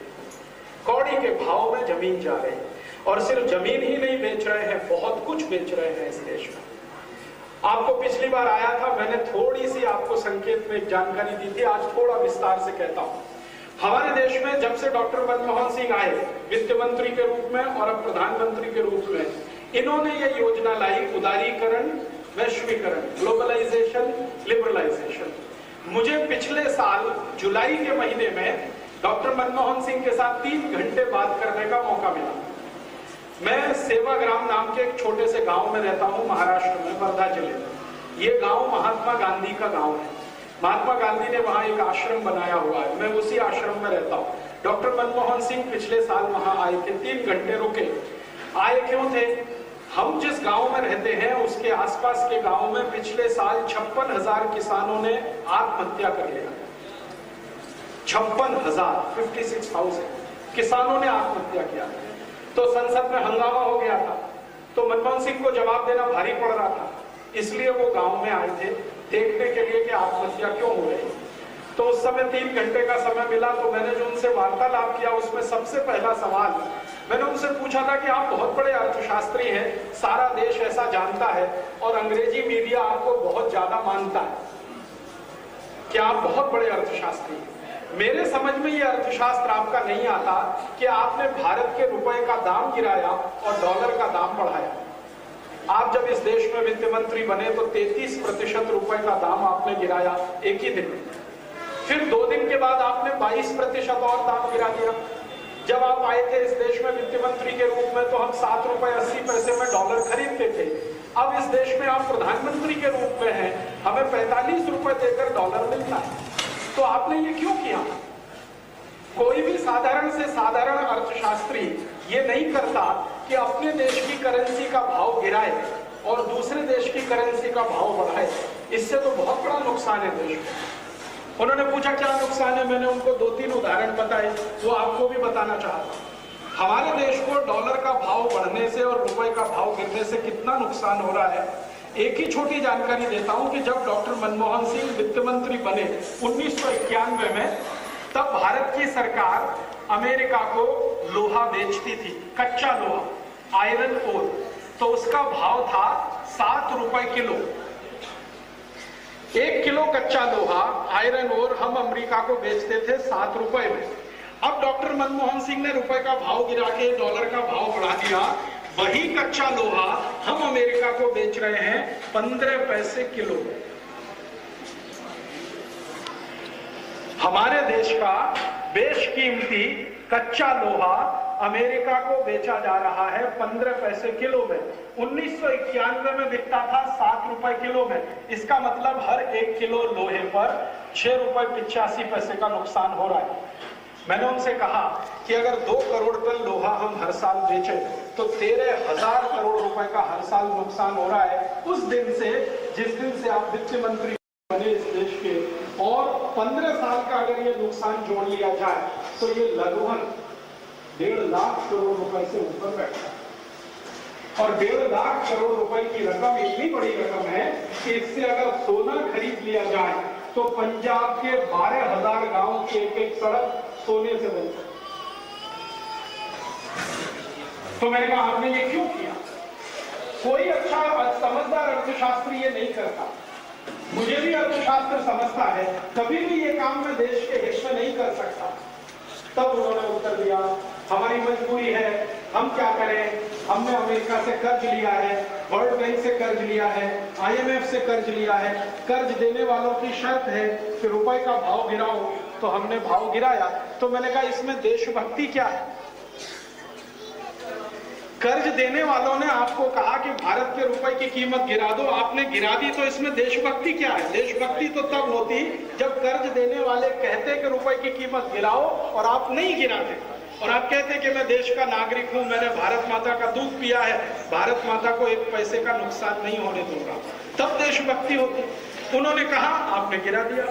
कौड़ी के भाव में जमीन जा रही, और सिर्फ जमीन ही नहीं बेच रहे हैं, बहुत कुछ बेच रहे हैं इस देश में। आपको पिछली बार आया था, मैंने थोड़ी सी आपको संकेत में जानकारी दी थी, आज थोड़ा विस्तार से कहता हूं। हमारे देश में जब से डॉक्टर मनमोहन सिंह आए वित्त मंत्री के रूप में और अब प्रधानमंत्री के रूप में, इन्होंने ये योजना लाई, उदारीकरण, वैश्वीकरण, ग्लोबलाइजेशन, लिबरलाइजेशन। मुझे पिछले साल जुलाई के महीने में डॉक्टर मनमोहन सिंह के साथ 3 घंटे बात करने का मौका मिला। मैं सेवाग्राम नाम के एक छोटे से गांव में रहता हूं, महाराष्ट्र में, वर्धा जिले में। ये गांव महात्मा गांधी का गांव है। महात्मा गांधी ने वहां एक आश्रम बनाया हुआ है, मैं उसी आश्रम में रहता हूँ। डॉक्टर मनमोहन सिंह पिछले साल वहां आए थे, 3 घंटे रुके। आए क्यों थे? हम जिस गांव में रहते हैं उसके आसपास के गांव में पिछले साल 56,000 किसानों ने आत्महत्या कर लिया। 56,000 किसानों ने आत्महत्या किया। तो संसद में हंगामा हो गया था, तो मनमोहन सिंह को जवाब देना भारी पड़ रहा था, इसलिए वो गांव में आए थे देखने के लिए कि आत्महत्या क्यों हो रही। तो उस समय 3 घंटे का समय मिला, तो मैंने जो उनसे वार्तालाप किया उसमें सबसे पहला सवाल मैंने उनसे पूछा था कि आप बहुत बड़े अर्थशास्त्री हैं, सारा देश ऐसा जानता है और अंग्रेजी मीडिया आपको बहुत ज्यादा मानता है कि आप बहुत बड़े अर्थशास्त्री हैं। मेरे समझ में ये अर्थशास्त्र आपका नहीं आता कि आपने भारत के रुपए का दाम गिराया और डॉलर का दाम बढ़ाया। आप जब इस देश में वित्त मंत्री बने तो 33% रुपए का दाम आपने गिराया एक ही दिन में। फिर 2 दिन के बाद आपने 22% और दाम गिरा दिया। जब आप आए थे इस देश में वित्त मंत्री के रूप में तो हम 7 रुपए 80 पैसे में डॉलर खरीदते थे। अब इस देश में आप प्रधानमंत्री के रूप में हैं, हमें 45 रुपए देकर डॉलर मिलता है। तो आपने ये क्यों किया? कोई भी साधारण से साधारण अर्थशास्त्री ये नहीं करता कि अपने देश की करेंसी का भाव गिराए और दूसरे देश की करेंसी का भाव बढ़ाए। इससे तो बहुत बड़ा नुकसान है देश को। उन्होंने पूछा क्या नुकसान है, मैंने उनको 2-3 उदाहरण बताए, वो आपको भी बताना चाहता। हमारे देश को डॉलर का भाव बढ़ने से और रुपए का भाव गिरने से कितना नुकसान हो रहा है, एक ही छोटी जानकारी देता हूं कि जब डॉक्टर मनमोहन सिंह वित्त मंत्री बने 1991 में, तब भारत की सरकार अमेरिका को लोहा बेचती थी, कच्चा लोहा, आयरन ओर। तो उसका भाव था 7 रुपए किलो। 1 किलो कच्चा लोहा, आयरन ओर हम अमेरिका को बेचते थे 7 रुपए में। अब डॉक्टर मनमोहन सिंह ने रुपए का भाव गिरा के डॉलर का भाव बढ़ा दिया। वही कच्चा लोहा हम अमेरिका को बेच रहे हैं 15 पैसे किलो। हमारे देश का बेशकीमती कच्चा लोहा अमेरिका को बेचा जा रहा है 15 पैसे किलो में। 1991 में बिकता था 7 रुपए किलो में। इसका मतलब हर 1 किलो लोहे पर 6 रुपए 85 पैसे का नुकसान हो रहा है। मैंने उनसे कहा कि अगर 2 करोड़ टन लोहा हम हर साल बेचें तो 13,000 करोड़ रुपए का हर साल नुकसान हो रहा है उस दिन से, जिस दिन से आप वित्त मंत्री बने इस देश के। और 15 साल का अगर ये नुकसान जोड़ लिया जाए तो ये लगभग 1.5 लाख करोड़ रुपए से ऊपर बैठता है। और 1.5 लाख करोड़ रुपए की रकम इतनी बड़ी रकम है कि इससे अगर सोना खरीद लिया जाए तो पंजाब के 12,000 गांव की एक सड़क सोने से बन सकती। तो मैंने कहा आपने ये क्यों किया? कोई अच्छा समझदार अर्थशास्त्री ये नहीं करता। मुझे भी अर्थशास्त्र समझता है, कभी भी ये काम मैं देश के हित में नहीं कर सकता। तब उन्होंने उत्तर दिया, हमारी मजबूरी है, हम क्या करें, हमने अमेरिका से कर्ज लिया है, वर्ल्ड बैंक से कर्ज लिया है, IMF से कर्ज लिया है। कर्ज देने वालों की शर्त है कि रुपए का भाव गिराओ, तो हमने भाव गिराया। तो मैंने कहा इसमें देशभक्ति क्या है? कर्ज देने वालों ने आपको कहा कि भारत के रुपए की कीमत गिरा दो, आपने गिरा दी, तो इसमें देशभक्ति क्या है? देशभक्ति तो तब होती जब कर्ज देने वाले कहते कि रुपए की कीमत गिराओ और आप नहीं गिराते, और आप कहते कि मैं देश का नागरिक हूं, मैंने भारत माता का दूध पिया है, भारत माता को 1 पैसे का नुकसान नहीं होने दूंगा, तब देशभक्ति होती। उन्होंने कहा, आपने गिरा दिया।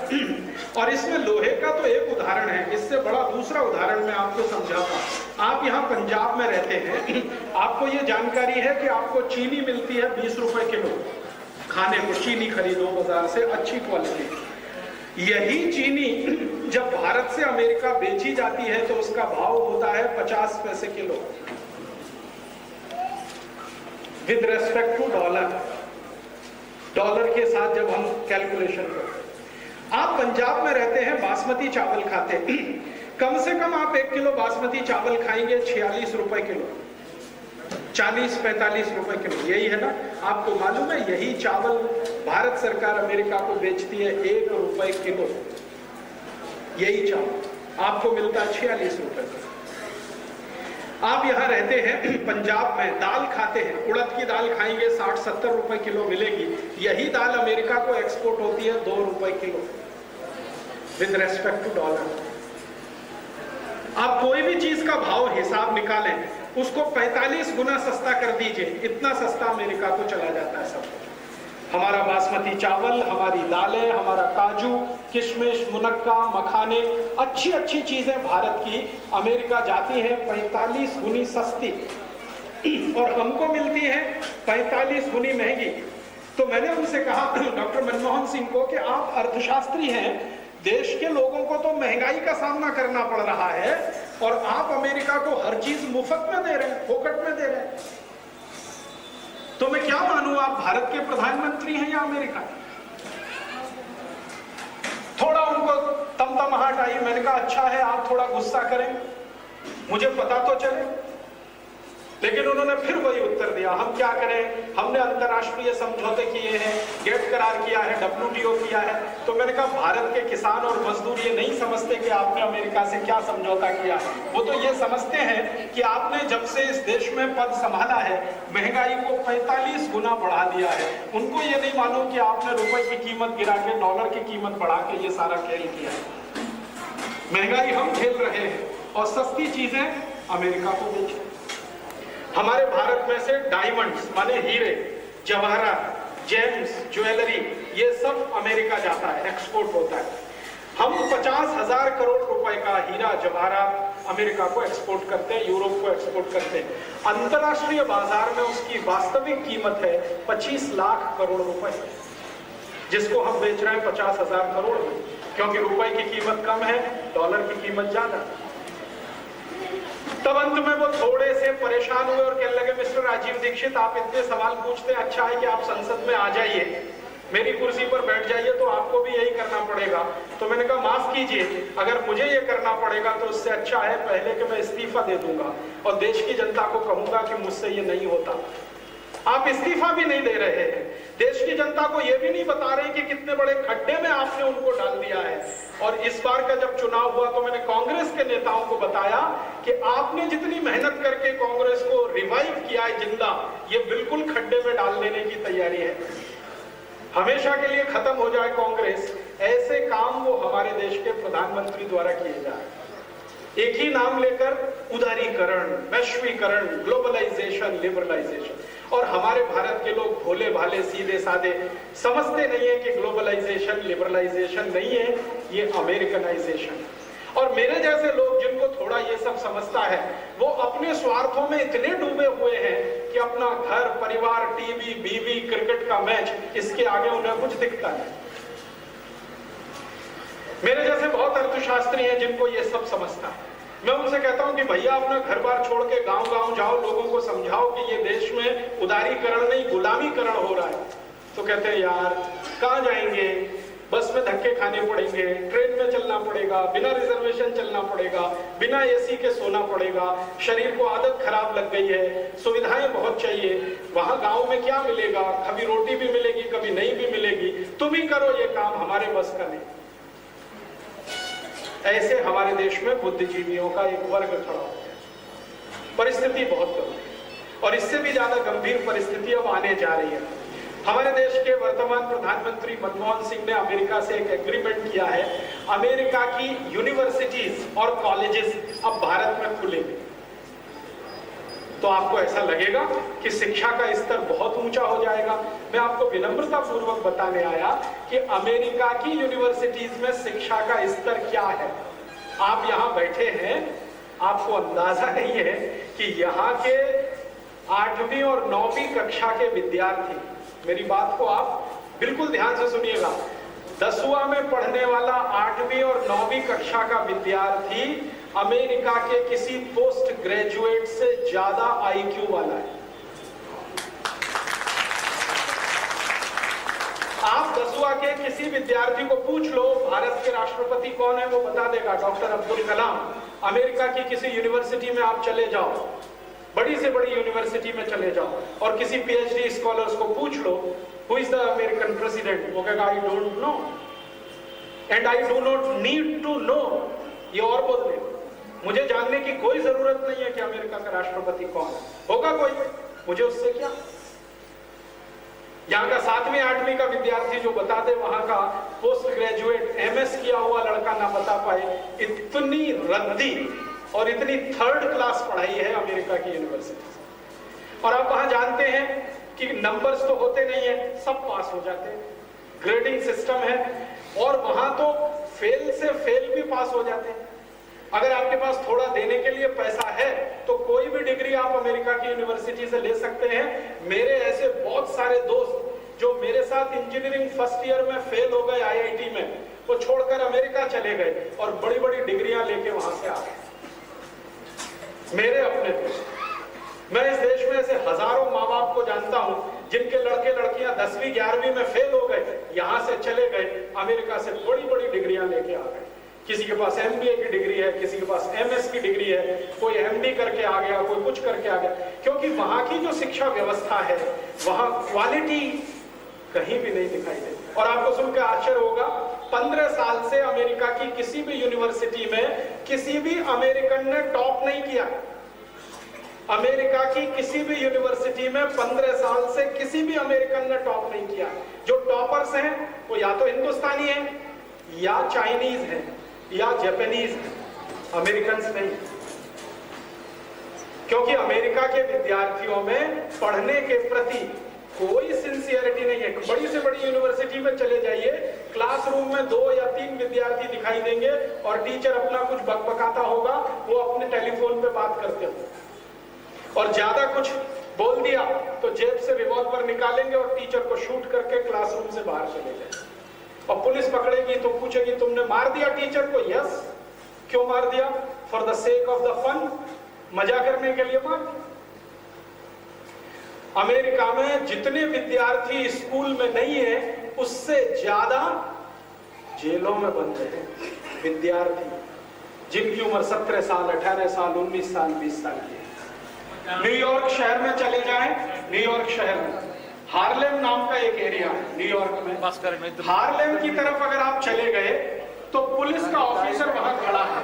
और इसमें लोहे का तो एक उदाहरण है, इससे बड़ा दूसरा उदाहरण मैं आपको समझाता। आप यहाँ पंजाब में रहते हैं, आपको ये जानकारी है कि आपको चीनी मिलती है 20 रुपए किलो। खाने को चीनी खरीदो बाजार से, अच्छी क्वालिटी। यही चीनी जब भारत से अमेरिका बेची जाती है तो उसका भाव होता है 50 पैसे kilo with respect to dollar. Dollar के साथ जब हम कैलकुलेशन करते। आप पंजाब में रहते हैं, बासमती चावल खाते, कम से कम आप 1 किलो बासमती चावल खाएंगे 46 रुपए किलो, 40-45 रुपए किलो, यही है ना? आपको मालूम है यही चावल भारत सरकार अमेरिका को बेचती है 1 रुपए किलो। यही चावल आपको मिलता है 46 रुपए। आप यहाँ रहते हैं पंजाब में, दाल खाते हैं, उड़द की दाल खाएंगे 60-70 रुपए किलो मिलेगी। यही दाल अमेरिका को एक्सपोर्ट होती है 2 रुपए kilo, with respect to dollar. आप कोई भी चीज का भाव हिसाब निकालें, उसको 45 गुना सस्ता कर दीजिए, इतना सस्ता अमेरिका को चला जाता है सब कुछ। हमारा बासमती चावल, हमारी दालें, हमारा काजू, किशमिश, मुनक्का, मखाने, अच्छी अच्छी चीजें भारत की अमेरिका जाती हैं 45 गुनी सस्ती, और हमको मिलती है 45 गुनी महंगी। तो मैंने उनसे कहा, डॉक्टर मनमोहन सिंह को, कि आप अर्थशास्त्री हैं, देश के लोगों को तो महंगाई का सामना करना पड़ रहा है, और आप अमेरिका को हर चीज मुफ्त में दे रहे हैं, फोकट में दे रहे हैं। तो मैं क्या मानूं, आप भारत के प्रधानमंत्री हैं या अमेरिका? थोड़ा उनको तमतमाहट आई। मैंने कहा अच्छा है, आप थोड़ा गुस्सा करें, मुझे पता तो चले। लेकिन उन्होंने फिर वही उत्तर दिया, हम क्या करें, हमने अंतर्राष्ट्रीय समझौते किए हैं, गेट करार किया है, WTO किया है। तो मैंने कहा भारत के किसान और मजदूर ये नहीं समझते कि आपने अमेरिका से क्या समझौता किया है। वो तो ये समझते हैं कि आपने जब से इस देश में पद संभाला है, महंगाई को 45 गुना बढ़ा दिया है। उनको ये नहीं मालूम कि आपने रुपए की कीमत गिरा के, डॉलर की कीमत बढ़ा के ये सारा खेल किया है। महंगाई हम खेल रहे हैं और सस्ती चीजें अमेरिका को बेच। हमारे भारत में से डायमंड्स माने हीरे, जवाहरात, जेम्स, ज्वेलरी, ये सब अमेरिका जाता है, एक्सपोर्ट होता है। हम 50,000 करोड़ रुपए का हीरा जवाहरात अमेरिका को एक्सपोर्ट करते हैं, यूरोप को एक्सपोर्ट करते हैं। अंतरराष्ट्रीय बाजार में उसकी वास्तविक कीमत है 25 लाख करोड़ रुपए, जिसको हम बेच रहे हैं 50,000 करोड़ में, क्योंकि रुपए की कीमत कम है, डॉलर की कीमत ज्यादा। तब अंत में वो थोड़े से परेशान हुए और कहने लगे, मिस्टर राजीव दीक्षित, आप इतने सवाल पूछते हैं, अच्छा है कि आप संसद में आ जाइए, मेरी कुर्सी पर बैठ जाइए, तो आपको भी यही करना पड़ेगा। तो मैंने कहा माफ कीजिए, अगर मुझे ये करना पड़ेगा तो उससे अच्छा है पहले कि मैं इस्तीफा दे दूंगा और देश की जनता को कहूंगा कि मुझसे ये नहीं होता। आप इस्तीफा भी नहीं दे रहे हैं, देश की जनता को यह भी नहीं बता रहे कि कितने बड़े खड्डे में आपने उनको डाल दिया है। और इस बार का जब चुनाव हुआ तो मैंने कांग्रेस के नेताओं को बताया कि आपने जितनी मेहनत करके कांग्रेस को रिवाइव किया है जिंदा, ये बिल्कुल खड्डे में डाल देने की तैयारी है, हमेशा के लिए खत्म हो जाए कांग्रेस। ऐसे काम वो हमारे देश के प्रधानमंत्री द्वारा किए जा रहे हैं। एक ही नाम लेकर उदारीकरण, वैश्वीकरण, ग्लोबलाइजेशन, लिबरलाइजेशन। और हमारे भारत के लोग भोले भाले, सीधे साधे, समझते नहीं है कि ग्लोबलाइजेशन, लिबरलाइजेशन नहीं है, ये अमेरिकनाइजेशन। और मेरे जैसे लोग जिनको थोड़ा ये सब समझता है, वो अपने स्वार्थों में इतने डूबे हुए हैं कि अपना घर, परिवार, टीवी, बीवी, क्रिकेट का मैच, इसके आगे उन्हें कुछ दिखता है। मेरे जैसे बहुत अर्थशास्त्री हैं जिनको ये सब समझता है। मैं उनसे कहता हूं कि भैया अपना घर बार छोड़ के गांव-गांव जाओ, लोगों को समझाओ कि ये देश में उदारीकरण नहीं गुलामीकरण हो रहा है। तो कहते हैं यार कहां जाएंगे, बस में धक्के खाने पड़ेंगे, ट्रेन में चलना पड़ेगा, बिना रिजर्वेशन चलना पड़ेगा, बिना एसी के सोना पड़ेगा, शरीर को आदत खराब लग गई है, सुविधाएं बहुत चाहिए, वहां गांव में क्या मिलेगा, कभी रोटी भी मिलेगी कभी नहीं भी मिलेगी, तुम ही करो ये काम, हमारे बस का नहीं। ऐसे हमारे देश में बुद्धिजीवियों का एक वर्ग खड़ा हो गया। परिस्थिति बहुत गंभीर है और इससे भी ज्यादा गंभीर परिस्थिति अब आने जा रही है। हमारे देश के वर्तमान प्रधानमंत्री मनमोहन सिंह ने अमेरिका से एक एग्रीमेंट किया है, अमेरिका की यूनिवर्सिटीज और कॉलेजेस अब भारत में खुलेंगे। तो आपको ऐसा लगेगा कि शिक्षा का स्तर बहुत ऊंचा हो जाएगा। मैं आपको विनम्रता पूर्वक बताने आया कि अमेरिका की यूनिवर्सिटीज में शिक्षा का स्तर क्या है। आप यहां बैठे हैं, आपको अंदाजा नहीं है कि यहाँ के 8वीं और 9वीं कक्षा के विद्यार्थी, मेरी बात को आप बिल्कुल ध्यान से सुनिएगा, 10वां में पढ़ने वाला 8वीं और 9वीं कक्षा का विद्यार्थी अमेरिका के किसी पोस्ट ग्रेजुएट से ज्यादा IQ वाला है। आप 10वां के किसी विद्यार्थी को पूछ लो भारत के राष्ट्रपति कौन है, वो बता देगा डॉक्टर अब्दुल कलाम। अमेरिका की किसी यूनिवर्सिटी में आप चले जाओ, बड़ी से बड़ी यूनिवर्सिटी में चले जाओ और किसी PhD स्कॉलर्स को पूछ लो who is the American president, वो कहेगा I don't know and I do not need to know. ये और बोल दे मुझे जानने की कोई जरूरत नहीं है कि अमेरिका का राष्ट्रपति कौन है, होगा कोई, मुझे उससे क्या। यहाँ का 7वीं 8वीं का विद्यार्थी जो बता दे, वहां का पोस्ट ग्रेजुएट MS किया हुआ लड़का ना बता पाए, इतनी रद्दी और इतनी थर्ड क्लास पढ़ाई है अमेरिका की यूनिवर्सिटी। और आप वहां जानते हैं कि नंबर्स तो होते नहीं है, सब पास हो जाते हैं, ग्रेडिंग सिस्टम है, और वहां तो फेल से फेल भी पास हो जाते हैं। अगर आपके पास थोड़ा देने के लिए पैसा है तो कोई भी डिग्री आप अमेरिका की यूनिवर्सिटी से ले सकते हैं। मेरे ऐसे बहुत सारे दोस्त जो मेरे साथ इंजीनियरिंग फर्स्ट ईयर में फेल हो गए IIT में, वो छोड़कर अमेरिका चले गए और बड़ी बड़ी डिग्रियां लेके वहां से आ गए, मेरे अपने दोस्त। मैं इस देश में ऐसे हजारों माँ बाप को जानता हूं जिनके लड़के लड़कियां 10वीं 11वीं में फेल हो गए, यहां से चले गए, अमेरिका से बड़ी बड़ी डिग्रियां लेके आ गए। किसी के पास MBA की डिग्री है, किसी के पास MS की डिग्री है, कोई MD करके आ गया, कोई कुछ करके आ गया, क्योंकि वहां की जो शिक्षा व्यवस्था है वहां क्वालिटी कहीं भी नहीं दिखाई देती। और आपको सुनकर आश्चर्य होगा, 15 साल से अमेरिका की किसी भी यूनिवर्सिटी में किसी भी अमेरिकन ने टॉप नहीं किया। अमेरिका की किसी भी यूनिवर्सिटी में 15 साल से किसी भी अमेरिकन ने टॉप नहीं किया। जो टॉपर्स हैं वो या तो हिंदुस्तानी हैं, या चाइनीज हैं, या जापानीज हैं, अमेरिकन नहीं। क्योंकि अमेरिका के विद्यार्थियों में पढ़ने के प्रति कोई सिंसियरिटी नहीं है। बड़ी से बड़ी यूनिवर्सिटी में चले जाइए, क्लासरूम में 2 या 3 विद्यार्थी दिखाई देंगे और टीचर अपना कुछ बकबकाता होगा, वो अपने टेलीफोन पे बात करते होंगे, और ज्यादा कुछ बोल दिया तो जेब से रिवॉल्वर निकालेंगे और टीचर को शूट करके क्लासरूम से बाहर चले जाए। और पुलिस पकड़ेगी तो पूछेगी तुमने मार दिया टीचर को? यस। क्यों मार दिया? For the sake of the fun, मजा करने के लिए मार दिया। अमेरिका में जितने विद्यार्थी स्कूल में नहीं है, उससे ज्यादा जेलों में बंद हैं विद्यार्थी जिनकी उम्र 17 साल, 18 साल, 19 साल, 20 साल की है। न्यूयॉर्क शहर में चले जाएं, न्यूयॉर्क शहर में हार्लेम नाम का एक एरिया है न्यूयॉर्क में। हार्लेम की तरफ अगर आप चले गए तो पुलिस का ऑफिसर वहां खड़ा है,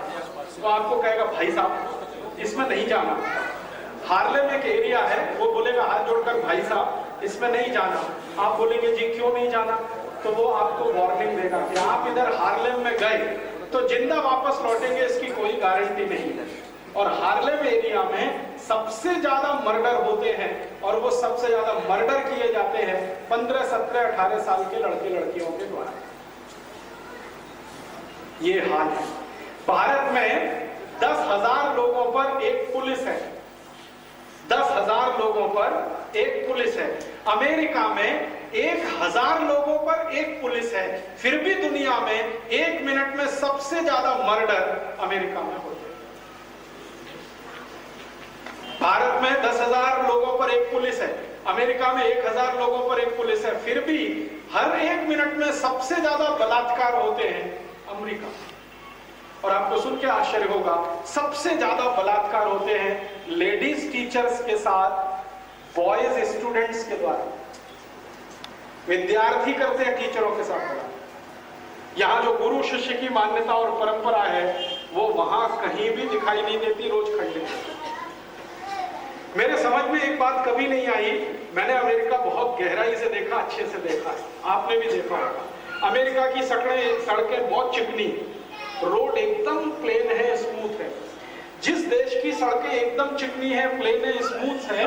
तो आपको कहेगा भाई साहब इसमें नहीं जाना। हार्लेम एक एरिया है, वो बोलेगा हाथ जोड़कर भाई साहब इसमें नहीं जाना। आप बोलेंगे जी क्यों नहीं जाना, तो वो आपको वार्निंग देगा कि आप इधर हार्लेम में गए तो जिंदा वापस लौटेंगे इसकी कोई गारंटी नहीं है। और हार्लेम एरिया में सबसे ज्यादा मर्डर होते हैं, और वो सबसे ज्यादा मर्डर किए जाते हैं 15, 17, 18 साल के लड़के लड़कियों के द्वारा। ये हाल है। भारत में 10,000 लोगों पर एक पुलिस है, 10,000 लोगों पर एक पुलिस है। अमेरिका में 1,000 लोगों पर एक पुलिस है, फिर भी दुनिया में 1 मिनट में सबसे ज्यादा मर्डर अमेरिका में होते हैं। भारत में 10,000 लोगों पर एक पुलिस है, अमेरिका में 1,000 लोगों पर एक पुलिस है, फिर भी हर 1 मिनट में सबसे ज्यादा बलात्कार होते हैं अमेरिका। और आपको सुन के आश्चर्य होगा, सबसे ज्यादा बलात्कार होते हैं लेडीज टीचर्स के साथ बॉयज स्टूडेंट्स के द्वारा। विद्यार्थी करते हैं टीचरों के साथ बलात्कार। यहाँ जो गुरु शिष्य की मान्यता और परंपरा है वो वहां कहीं भी दिखाई नहीं देती, रोज खंडित। मेरे समझ में एक बात कभी नहीं आई, मैंने अमेरिका बहुत गहराई से देखा, अच्छे से देखा है, आपने भी देखा होगा। अमेरिका की सड़कें बहुत चिकनी, रोड एकदम प्लेन है, स्मूथ है। जिस देश की सड़कें एकदम चिकनी है, प्लेन है, स्मूथ है,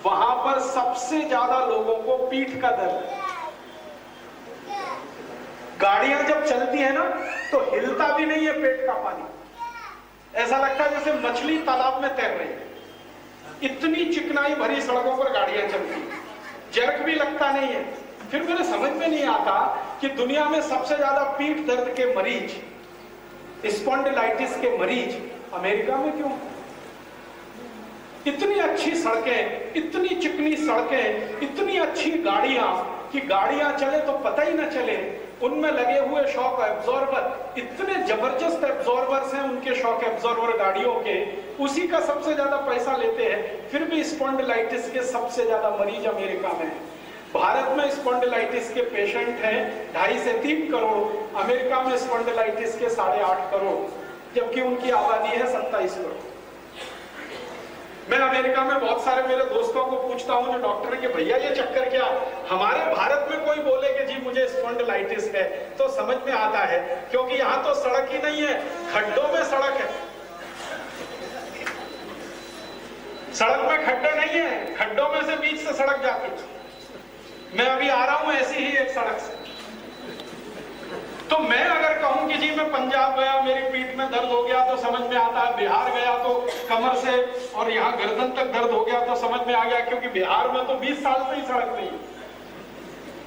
वहां पर सबसे ज्यादा लोगों को पीठ का दर्द है। गाड़ियां जब चलती है ना तो हिलता भी नहीं है पेट का पानी, ऐसा लगता है जैसे मछली तालाब में तैर रही है। इतनी चिकनाई भरी सड़कों पर गाड़ियां चलती, जर्क भी लगता नहीं है। फिर मेरे समझ में नहीं आता कि दुनिया में सबसे ज्यादा पीठ दर्द के मरीज, स्पॉन्डिलाइटिस के मरीज अमेरिका में क्यों? इतनी अच्छी सड़कें, इतनी चिकनी सड़कें, इतनी अच्छी गाड़ियां कि गाड़ियां चले तो पता ही ना चले, उनमें लगे हुए शॉक एब्जॉर्बर, इतने जबरदस्त एब्जॉर्बर्स हैं उनके शॉक एब्जॉर्बर गाड़ियों के, उसी का सबसे ज्यादा पैसा लेते हैं। फिर भी स्पॉन्डिलाइटिस के सबसे ज्यादा मरीज अमेरिका में हैं। भारत में स्पॉन्डिलाइटिस के पेशेंट हैं 2.5 से 3 करोड़, अमेरिका में स्पॉन्डिलाइटिस के 8.5 करोड़। जबकि उनकी आबादी है 27 करोड़। मैं अमेरिका में बहुत सारे मेरे दोस्तों को पूछता हूं जो डॉक्टर है कि भैया ये चक्कर क्या, हमारे भारत में कोई बोले कि जी मुझे स्पॉन्डिलाइटिस है तो समझ में आता है, क्योंकि यहां तो सड़क ही नहीं है, खड्डों में सड़क है। सड़क में खड्डे नहीं है, खड्डों में से बीच से सड़क जाती है। मैं अभी आ रहा हूं ऐसी ही एक सड़क से। तो मैं अगर कहूं कि जी मैं पंजाब गया मेरी पीठ में दर्द हो गया तो समझ में आता है, बिहार गया तो कमर से और यहाँ गर्दन तक दर्द हो गया तो समझ में आ गया, क्योंकि बिहार में तो 20 साल से ही सड़क नहीं,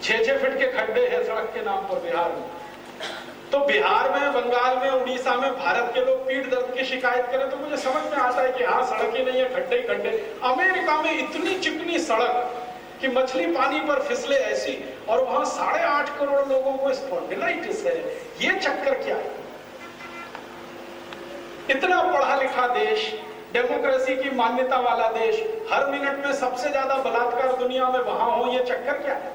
6-6 फीट के खड्डे हैं सड़क के नाम पर बिहार में। तो बिहार में, बंगाल में, उड़ीसा में भारत के लोग पीठ दर्द की शिकायत करें तो मुझे समझ में आता है कि हाँ सड़क ही नहीं है, खड्डे ही खड्डे। अमेरिका में इतनी चिकनी सड़क कि मछली पानी पर फिसले ऐसी, और वहां 8.5 करोड़ लोगों को स्पॉन्डिलाइटिस है। ये चक्कर क्या है? इतना पढ़ा लिखा देश, डेमोक्रेसी की मान्यता वाला देश, हर मिनट में सबसे ज्यादा बलात्कार दुनिया में वहां हो, ये चक्कर क्या है?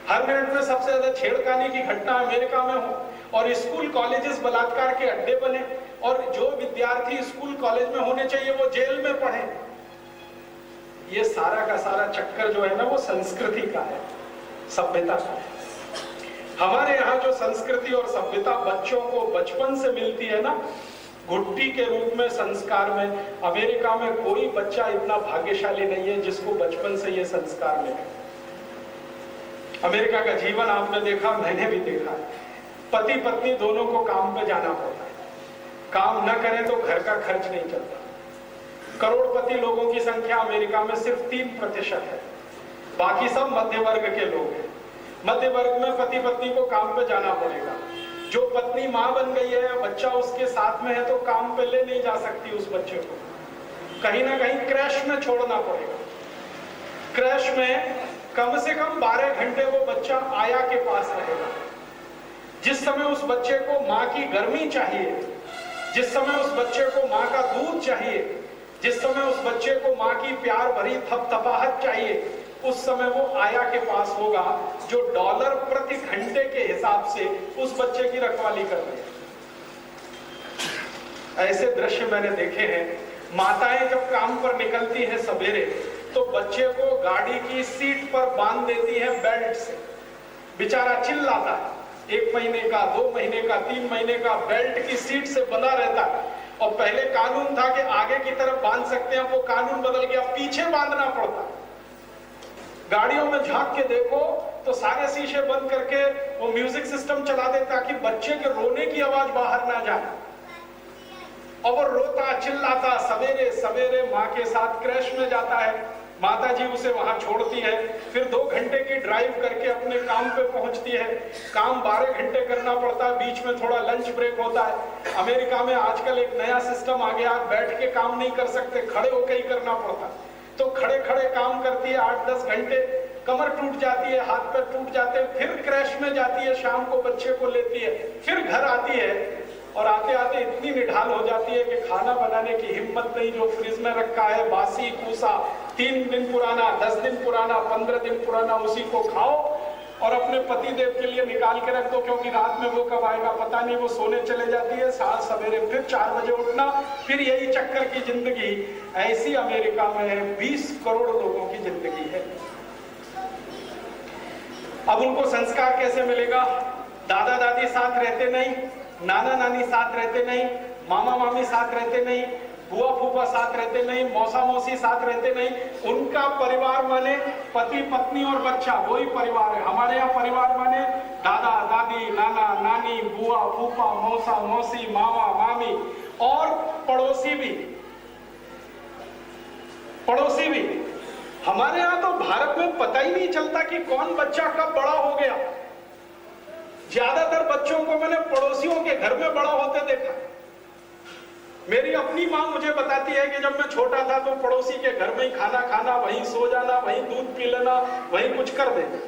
हर मिनट में सबसे ज्यादा छेड़खानी की घटना अमेरिका में हो, और स्कूल कॉलेजेस बलात्कार के अड्डे बने, और जो विद्यार्थी स्कूल कॉलेज में होने चाहिए वो जेल में पढ़े। ये सारा का सारा चक्कर जो है ना वो संस्कृति का है, सभ्यता का है। हमारे यहाँ जो संस्कृति और सभ्यता बच्चों को बचपन से मिलती है ना, घुट्टी के रूप में संस्कार में, अमेरिका में कोई बच्चा इतना भाग्यशाली नहीं है जिसको बचपन से ये संस्कार मिले। अमेरिका का जीवन आपने देखा, मैंने भी देखा है। पति पत्नी दोनों को काम पे जाना पड़ता है, काम न करें तो घर का खर्च नहीं चलता। करोड़पति लोगों की संख्या अमेरिका में सिर्फ 3% है, बाकी सब मध्य वर्ग के लोग हैं। मध्य वर्ग में पति पत्नी को काम पे जाना पड़ेगा। जो पत्नी माँ बन गई है, बच्चा उसके साथ में है तो काम पे ले नहीं जा सकती उस बच्चे को, कहीं ना कहीं क्रैश में छोड़ना पड़ेगा। क्रैश में कम से कम 12 घंटे वो बच्चा आया के पास रहेगा। जिस समय उस बच्चे को माँ की गर्मी चाहिए, जिस समय उस बच्चे को माँ का दूध चाहिए, जिस समय उस बच्चे को माँ की प्यार भरी थपथपाहट चाहिए, उस समय वो आया के पास होगा जो डॉलर प्रति घंटे के हिसाब से उस बच्चे की रखवाली कर रहे हैं। ऐसे दृश्य मैंने देखे हैं। माताएं जब काम पर निकलती हैं सवेरे तो बच्चे को गाड़ी की सीट पर बांध देती है बेल्ट से। बेचारा चिल्लाता है, 1 महीने का, 2 महीने का, 3 महीने का बेल्ट की सीट से बंधा रहता है। और पहले कानून था कि आगे की तरफ बांध सकते हैं, वो कानून बदल गया, पीछे बांधना पड़ता। गाड़ियों में झांक के देखो तो सारे शीशे बंद करके वो म्यूजिक सिस्टम चला दे ताकि बच्चे के रोने की आवाज बाहर ना जाए। और वो रोता चिल्लाता सवेरे सवेरे माँ के साथ क्रैश में जाता है। माता जी उसे वहां छोड़ती है, फिर 2 घंटे की ड्राइव करके अपने काम पे पहुंचती है। काम 12 घंटे करना पड़ता है, बीच में थोड़ा लंच ब्रेक होता है। अमेरिका में आजकल एक नया सिस्टम आ गया, बैठ के काम नहीं कर सकते, खड़े होकर ही करना पड़ता। तो खड़े खड़े काम करती है 8-10 घंटे, कमर टूट जाती है, हाथ पैर टूट जाते हैं, फिर क्रैश में जाती है, शाम को बच्चे को लेती है, फिर घर आती है, और आते आते इतनी निढाल हो जाती है कि खाना बनाने की हिम्मत नहीं। जो फ्रिज में रखा है बासी कूसा, 3 दिन पुराना, 10 दिन पुराना, 15 दिन पुराना, उसी को खाओ और अपने पति देव के लिए निकाल के रख दो, क्योंकि रात में वो कब आएगा पता नहीं। वो सोने चले जाती है, साल सवेरे फिर 4 बजे उठना, फिर यही चक्कर की जिंदगी। ऐसी अमेरिका में 20 करोड़ लोगों की जिंदगी है। अब उनको संस्कार कैसे मिलेगा? दादा दादी साथ रहते नहीं, नाना नानी साथ रहते नहीं, मामा मामी साथ रहते नहीं, बुआ फूफा साथ रहते नहीं, मौसा मौसी साथ रहते नहीं। उनका परिवार माने पति पत्नी और बच्चा, वही परिवार है। हमारे यहाँ परिवार माने दादा दादी, नाना नानी, बुआ फूफा, मौसा मौसी, मामा मामी और पड़ोसी भी। पड़ोसी भी हमारे यहाँ तो भारत में पता ही नहीं चलता कि कौन बच्चा कब बड़ा हो गया। ज्यादातर बच्चों को मैंने पड़ोसियों के घर में बड़ा होते देखा। मेरी अपनी माँ मुझे बताती है कि जब मैं छोटा था तो पड़ोसी के घर में ही खाना खाना, वहीं सो जाना, वहीं दूध पी लेना, वहीं कुछ कर देना।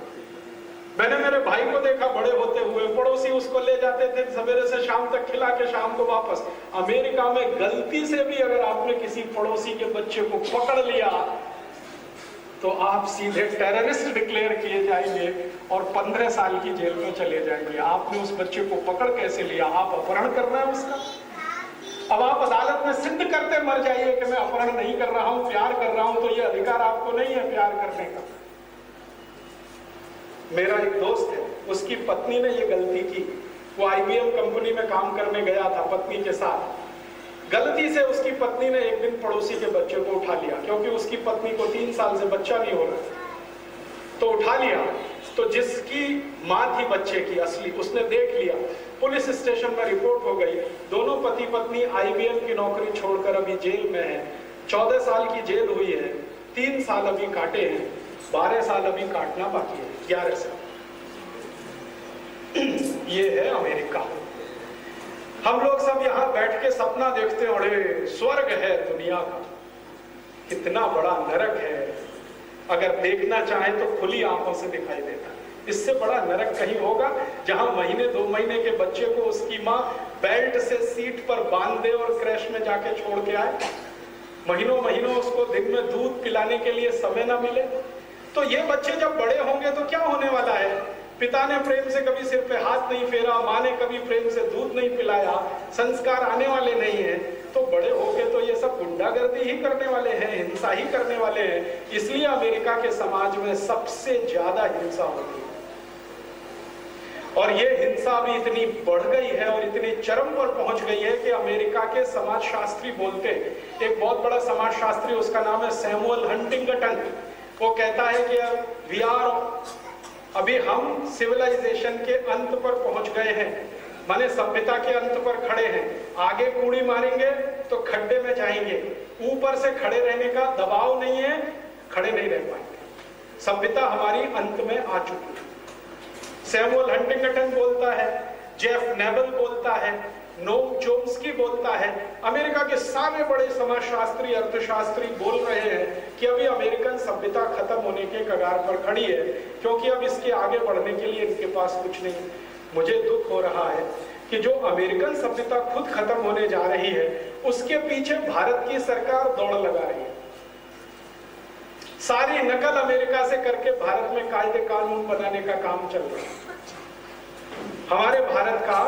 मैंने मेरे भाई को देखा बड़े होते हुए, पड़ोसी उसको ले जाते थे सवेरे से शाम तक खिला के शाम को वापस। अमेरिका में गलती से भी अगर आपने किसी पड़ोसी के बच्चे को पकड़ लिया तो आप सीधे टेररिस्ट डिक्लेयर किए जाएंगे और 15 साल की जेल में चले जाएंगे। आपने उस बच्चे को पकड़ कैसे लिया? आप अपहरण कर रहे हैं उसका। अब आप अदालत में सिद्ध करते मर जाइए कि मैं अपहरण नहीं कर रहा हूं, प्यार कर रहा हूं, तो ये अधिकार आपको नहीं है प्यार करने का। मेरा एक दोस्त है, उसकी पत्नी ने ये गलती की। वो IBM कंपनी में काम करने गया था पत्नी के साथ। गलती से उसकी पत्नी ने एक दिन पड़ोसी के बच्चे को उठा लिया, क्योंकि उसकी पत्नी को 3 साल से बच्चा नहीं हो रहा, तो उठा लिया। तो जिसकी माँ थी बच्चे की असली, उसने देख लिया, पुलिस स्टेशन में रिपोर्ट हो गई। दोनों पति पत्नी IBM की नौकरी छोड़कर अभी जेल में है। 14 साल की जेल हुई है, 3 साल अभी काटे हैं, 12 साल अभी काटना बाकी है, 11 साल। ये है अमेरिका। हम लोग सब यहाँ बैठ के सपना देखते हैं, अरे स्वर्ग है दुनिया का, कितना बड़ा नरक है। अगर देखना चाहें तो खुली आंखों से दिखाई देता है। इससे बड़ा नरक कहीं होगा जहां महीने 2 महीने के बच्चे को उसकी माँ बेल्ट से सीट पर बांध दे और क्रैश में जाके छोड़ के आए। महीनों महीनों उसको दिन में दूध पिलाने के लिए समय ना मिले। तो ये बच्चे जब बड़े होंगे तो क्या होने वाला है? पिता ने प्रेम से कभी सिर पे हाथ नहीं फेरा, माँ ने कभी प्रेम से दूध नहीं पिलाया, संस्कार आने वाले नहीं है। तो बड़े होके तो ये सब गुंडागर्दी ही करने वाले हैं, हिंसा ही करने वाले हैं। इसलिए अमेरिका के समाज में सबसे ज्यादा हिंसा होती है। और ये हिंसा भी इतनी बढ़ गई है और इतनी चरम पर पहुंच गई है कि अमेरिका के समाजशास्त्री बोलते हैं, एक बहुत बड़ा समाजशास्त्री, उसका नाम है सैमुअल हंटिंगटन। वो कहता है कि अभी हम सिविलाइजेशन के अंत पर पहुंच गए हैं, माने सभ्यता के अंत पर खड़े हैं। आगे कूड़ी मारेंगे तो खड्डे में जाएंगे, ऊपर से खड़े रहने का दबाव नहीं है, खड़े नहीं रह पाएंगे। सभ्यता हमारी अंत में आ चुकी है। सैमुअल हंटिंगटन बोलता है, जेफ नेबल बोलता है, नोम चोम्स्की बोलता है, अमेरिका के सारे बड़े समाजशास्त्री अर्थशास्त्री बोल रहे हैं कि अभी अमेरिकन सभ्यता खत्म होने के कगार पर खड़ी है, क्योंकि अब इसके आगे बढ़ने के लिए इनके पास कुछ नहीं। मुझे दुख हो रहा है कि जो अमेरिकन सभ्यता खुद खत्म होने जा रही है, उसके पीछे भारत की सरकार दौड़ लगा रही है। सारी नकल अमेरिका से करके भारत में कायदे कानून बनाने का काम चल रहा है। हमारे भारत का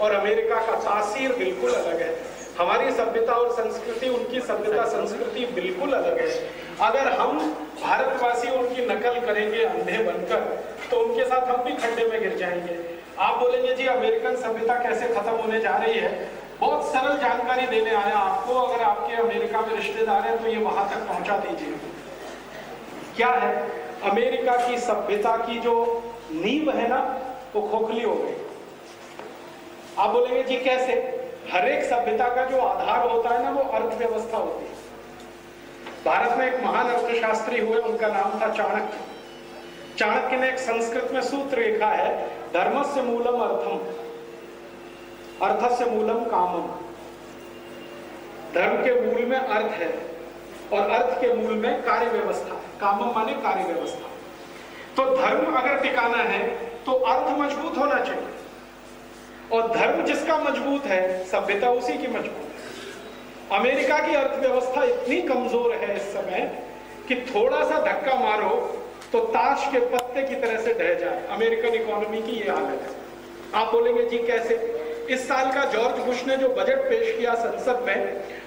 और अमेरिका का तासीर बिल्कुल अलग है। हमारी सभ्यता और संस्कृति, उनकी सभ्यता संस्कृति बिल्कुल अलग है। अगर हम भारतवासी उनकी नकल करेंगे अंधे बनकर, तो उनके साथ हम भी खड्डे में गिर जाएंगे। आप बोलेंगे जी अमेरिकन सभ्यता कैसे खत्म होने जा रही है? बहुत सरल जानकारी देने आया आपको। अगर आपके अमेरिका में रिश्तेदार हैं तो ये वहां तक पहुंचा दीजिए। क्या है? अमेरिका की सभ्यता की जो नींव है ना, वो खोखली हो गई। आप बोलेंगे जी कैसे? हर एक सभ्यता का जो आधार होता है ना, वो अर्थव्यवस्था होती है। भारत में एक महान अर्थशास्त्री हुए, उनका नाम था चाणक्य। चाणक्य ने एक संस्कृत में सूत्र लिखा है, धर्मस्य मूलम अर्थम, अर्थस्य मूलम कामम। धर्म के मूल में अर्थ है और अर्थ के मूल में कार्य व्यवस्था। कामम माने कार्य व्यवस्था। तो धर्म अगर टिकाना है तो अर्थ मजबूत होना चाहिए, और धर्म जिसका मजबूत है, सभ्यता उसी की मजबूत है। अमेरिका की अर्थव्यवस्था इतनी कमजोर है इस समय कि थोड़ा सा धक्का मारो तो ताश के पत्ते की तरह से ढह जाए। अमेरिकन इकोनॉमी की ये हालत है। आप बोलेंगे जी कैसे? इस साल का जॉर्ज बुश ने जो बजट पेश किया संसद में,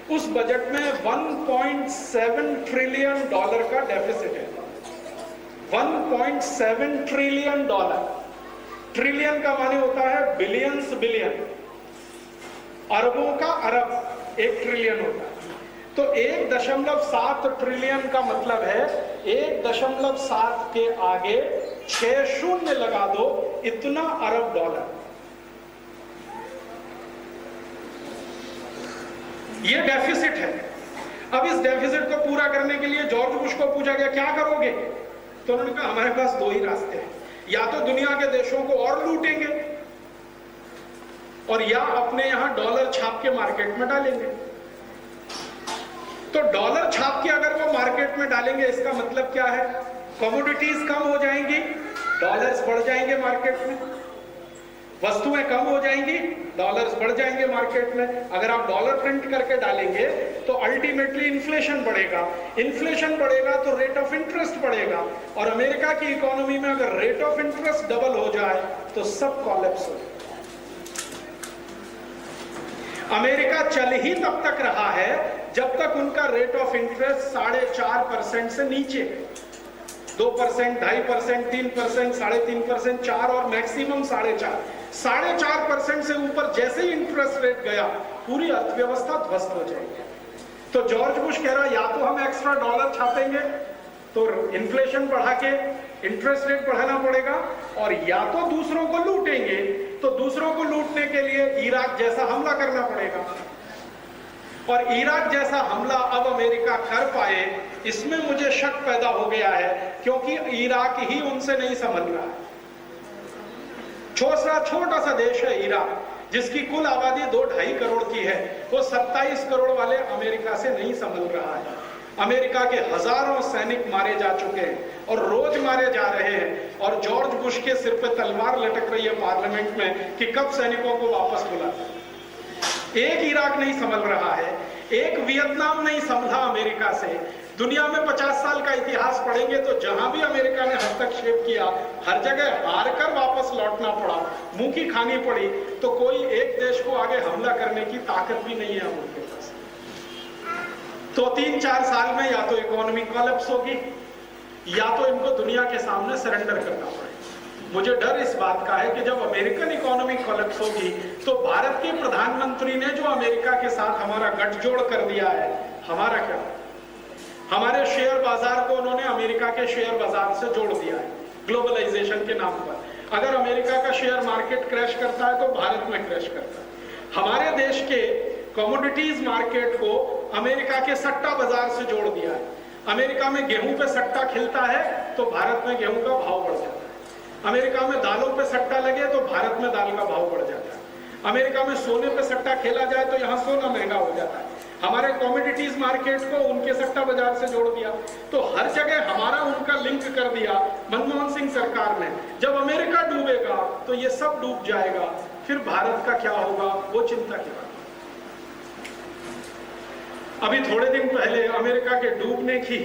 उस बजट में $1.7 ट्रिलियन का डेफिसिट है। $1.7 ट्रिलियन। ट्रिलियन का माने होता है बिलियंस, बिलियन, अरबों का अरब 1 ट्रिलियन होता है। तो 1.7 ट्रिलियन का मतलब है 1.7 के आगे 6 शून्य लगा दो, इतना अरब डॉलर। ये डेफिसिट है। अब इस डेफिसिट को पूरा करने के लिए जॉर्ज बुश को पूछा गया क्या करोगे, तो उन्होंने कहा हमारे पास 2 ही रास्ते हैं, या तो दुनिया के देशों को और लूटेंगे, और या अपने यहां डॉलर छाप के मार्केट में डालेंगे। तो डॉलर छाप के अगर वो मार्केट में डालेंगे, इसका मतलब क्या है? कमोडिटीज कम हो जाएंगी, डॉलर्स बढ़ जाएंगे मार्केट में। वस्तुएं कम हो जाएंगी, डॉलर्स बढ़ जाएंगे मार्केट में। अगर आप डॉलर प्रिंट करके डालेंगे तो अल्टीमेटली इन्फ्लेशन बढ़ेगा, इन्फ्लेशन बढ़ेगा तो रेट ऑफ इंटरेस्ट बढ़ेगा, और अमेरिका की इकोनॉमी में अगर रेट ऑफ इंटरेस्ट डबल हो जाए तो सब कोलैप्स हो जाए। अमेरिका चल ही तब तक रहा है जब तक उनका रेट ऑफ इंटरेस्ट 4.5% से नीचे, 2%, 2.5%, 3%, 3.5%, 4 और मैक्सिमम 4.5% से ऊपर जैसे ही इंटरेस्ट रेट गया पूरी अर्थव्यवस्था ध्वस्त हो जाएगी। तो जॉर्ज बुश कह रहा या तो हम एक्स्ट्रा डॉलर छापेंगे तो इन्फ्लेशन बढ़ा के इंटरेस्ट रेट बढ़ाना पड़ेगा, और या तो दूसरों को लूटेंगे तो दूसरों को लूटने के लिए इराक जैसा हमला करना पड़ेगा। और इराक जैसा हमला अब अमेरिका कर पाए इसमें मुझे शक पैदा हो गया है, क्योंकि इराक ही उनसे नहीं संभल रहा है। छोटा सा देश है इराक, जिसकी कुल आबादी 2-2.5 करोड़ की है, वो 27 करोड़ वाले अमेरिका से नहीं संभल रहा है। अमेरिका के हजारों सैनिक मारे जा चुके हैं और रोज मारे जा रहे हैं, और जॉर्ज बुश के सिर पे तलवार लटक रही है पार्लियामेंट में कि कब सैनिकों को वापस बुलाते। एक इराक नहीं संभल रहा है, एक वियतनाम नहीं संभला अमेरिका से। दुनिया में 50 साल का इतिहास पढ़ेंगे तो जहां भी अमेरिका ने हस्तक्षेप किया हर जगह हार कर वापस लौटना पड़ा, मुंह की खानी पड़ी। तो कोई एक देश को आगे हमला करने की ताकत भी नहीं है उनके पास। तो 3-4 साल में या तो इकोनॉमी कोलैप्स होगी या तो इनको दुनिया के सामने सरेंडर करना पड़ेगा। मुझे डर इस बात का है कि जब अमेरिकन इकोनॉमी कोलैप्स होगी तो भारत के प्रधानमंत्री ने जो अमेरिका के साथ हमारा गठजोड़ कर दिया है, हमारा क्या, हमारे शेयर बाजार को उन्होंने अमेरिका के शेयर बाजार से जोड़ दिया है ग्लोबलाइजेशन के नाम पर। अगर अमेरिका का शेयर मार्केट क्रैश करता है तो भारत में क्रैश करता है। हमारे देश के कमोडिटीज मार्केट को अमेरिका के सट्टा बाजार से जोड़ दिया है। अमेरिका में गेहूं पे सट्टा खिलता है तो भारत में गेहूं का भाव बढ़ जाता है। अमेरिका में दालों पे सट्टा लगे तो भारत में दाल का भाव बढ़ जाता है। अमेरिका में सोने पे सट्टा खेला जाए तो यहाँ सोना महंगा हो जाता है। हमारे कमोडिटीज मार्केट को उनके सट्टा बाजार से जोड़ दिया, तो हर जगह हमारा उनका लिंक कर दिया मनमोहन सिंह सरकार ने। जब अमेरिका डूबेगा तो ये सब डूब जाएगा, फिर भारत का क्या होगा वो चिंता की बात। अभी थोड़े दिन पहले अमेरिका के डूबने की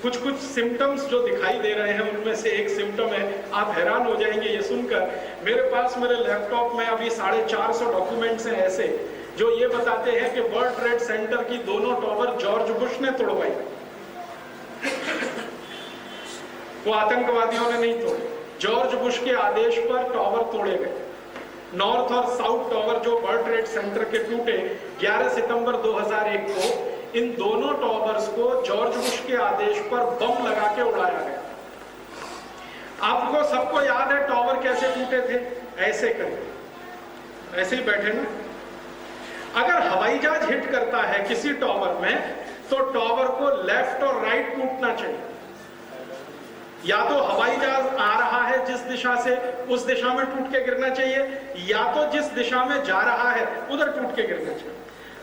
कुछ सिम्टम्स जो दिखाई दे रहे हैं, उनमें से एक सिम्टम है, आप हैरान हो जाएंगे ये सुनकर। मेरे पास मेरे लैपटॉप में अभी 450 डॉक्यूमेंट्स हैं ऐसे जो ये बताते हैं कि वर्ल्ड ट्रेड सेंटर की दोनों टॉवर जॉर्ज बुश ने तोड़वाई। वो आतंकवादियों ने नहीं तोड़े, जॉर्ज बुश के आदेश पर टॉवर तोड़े गए। नॉर्थ और साउथ टॉवर जो वर्ल्ड ट्रेड सेंटर के टूटे 11 सितंबर 2001 को, इन दोनों टॉवर्स को जॉर्ज बुश के आदेश पर बम लगा के उड़ाया गया। आपको सबको याद है टॉवर कैसे टूटे थे? ऐसे करके, ऐसे ही बैठे ना। अगर हवाई जहाज हिट करता है किसी टॉवर में तो टॉवर को लेफ्ट और राइट टूटना चाहिए। या तो हवाई जहाज आ रहा है जिस दिशा से, उस दिशा में टूट के गिरना चाहिए, या तो जिस दिशा में जा रहा है उधर टूट के गिरना चाहिए।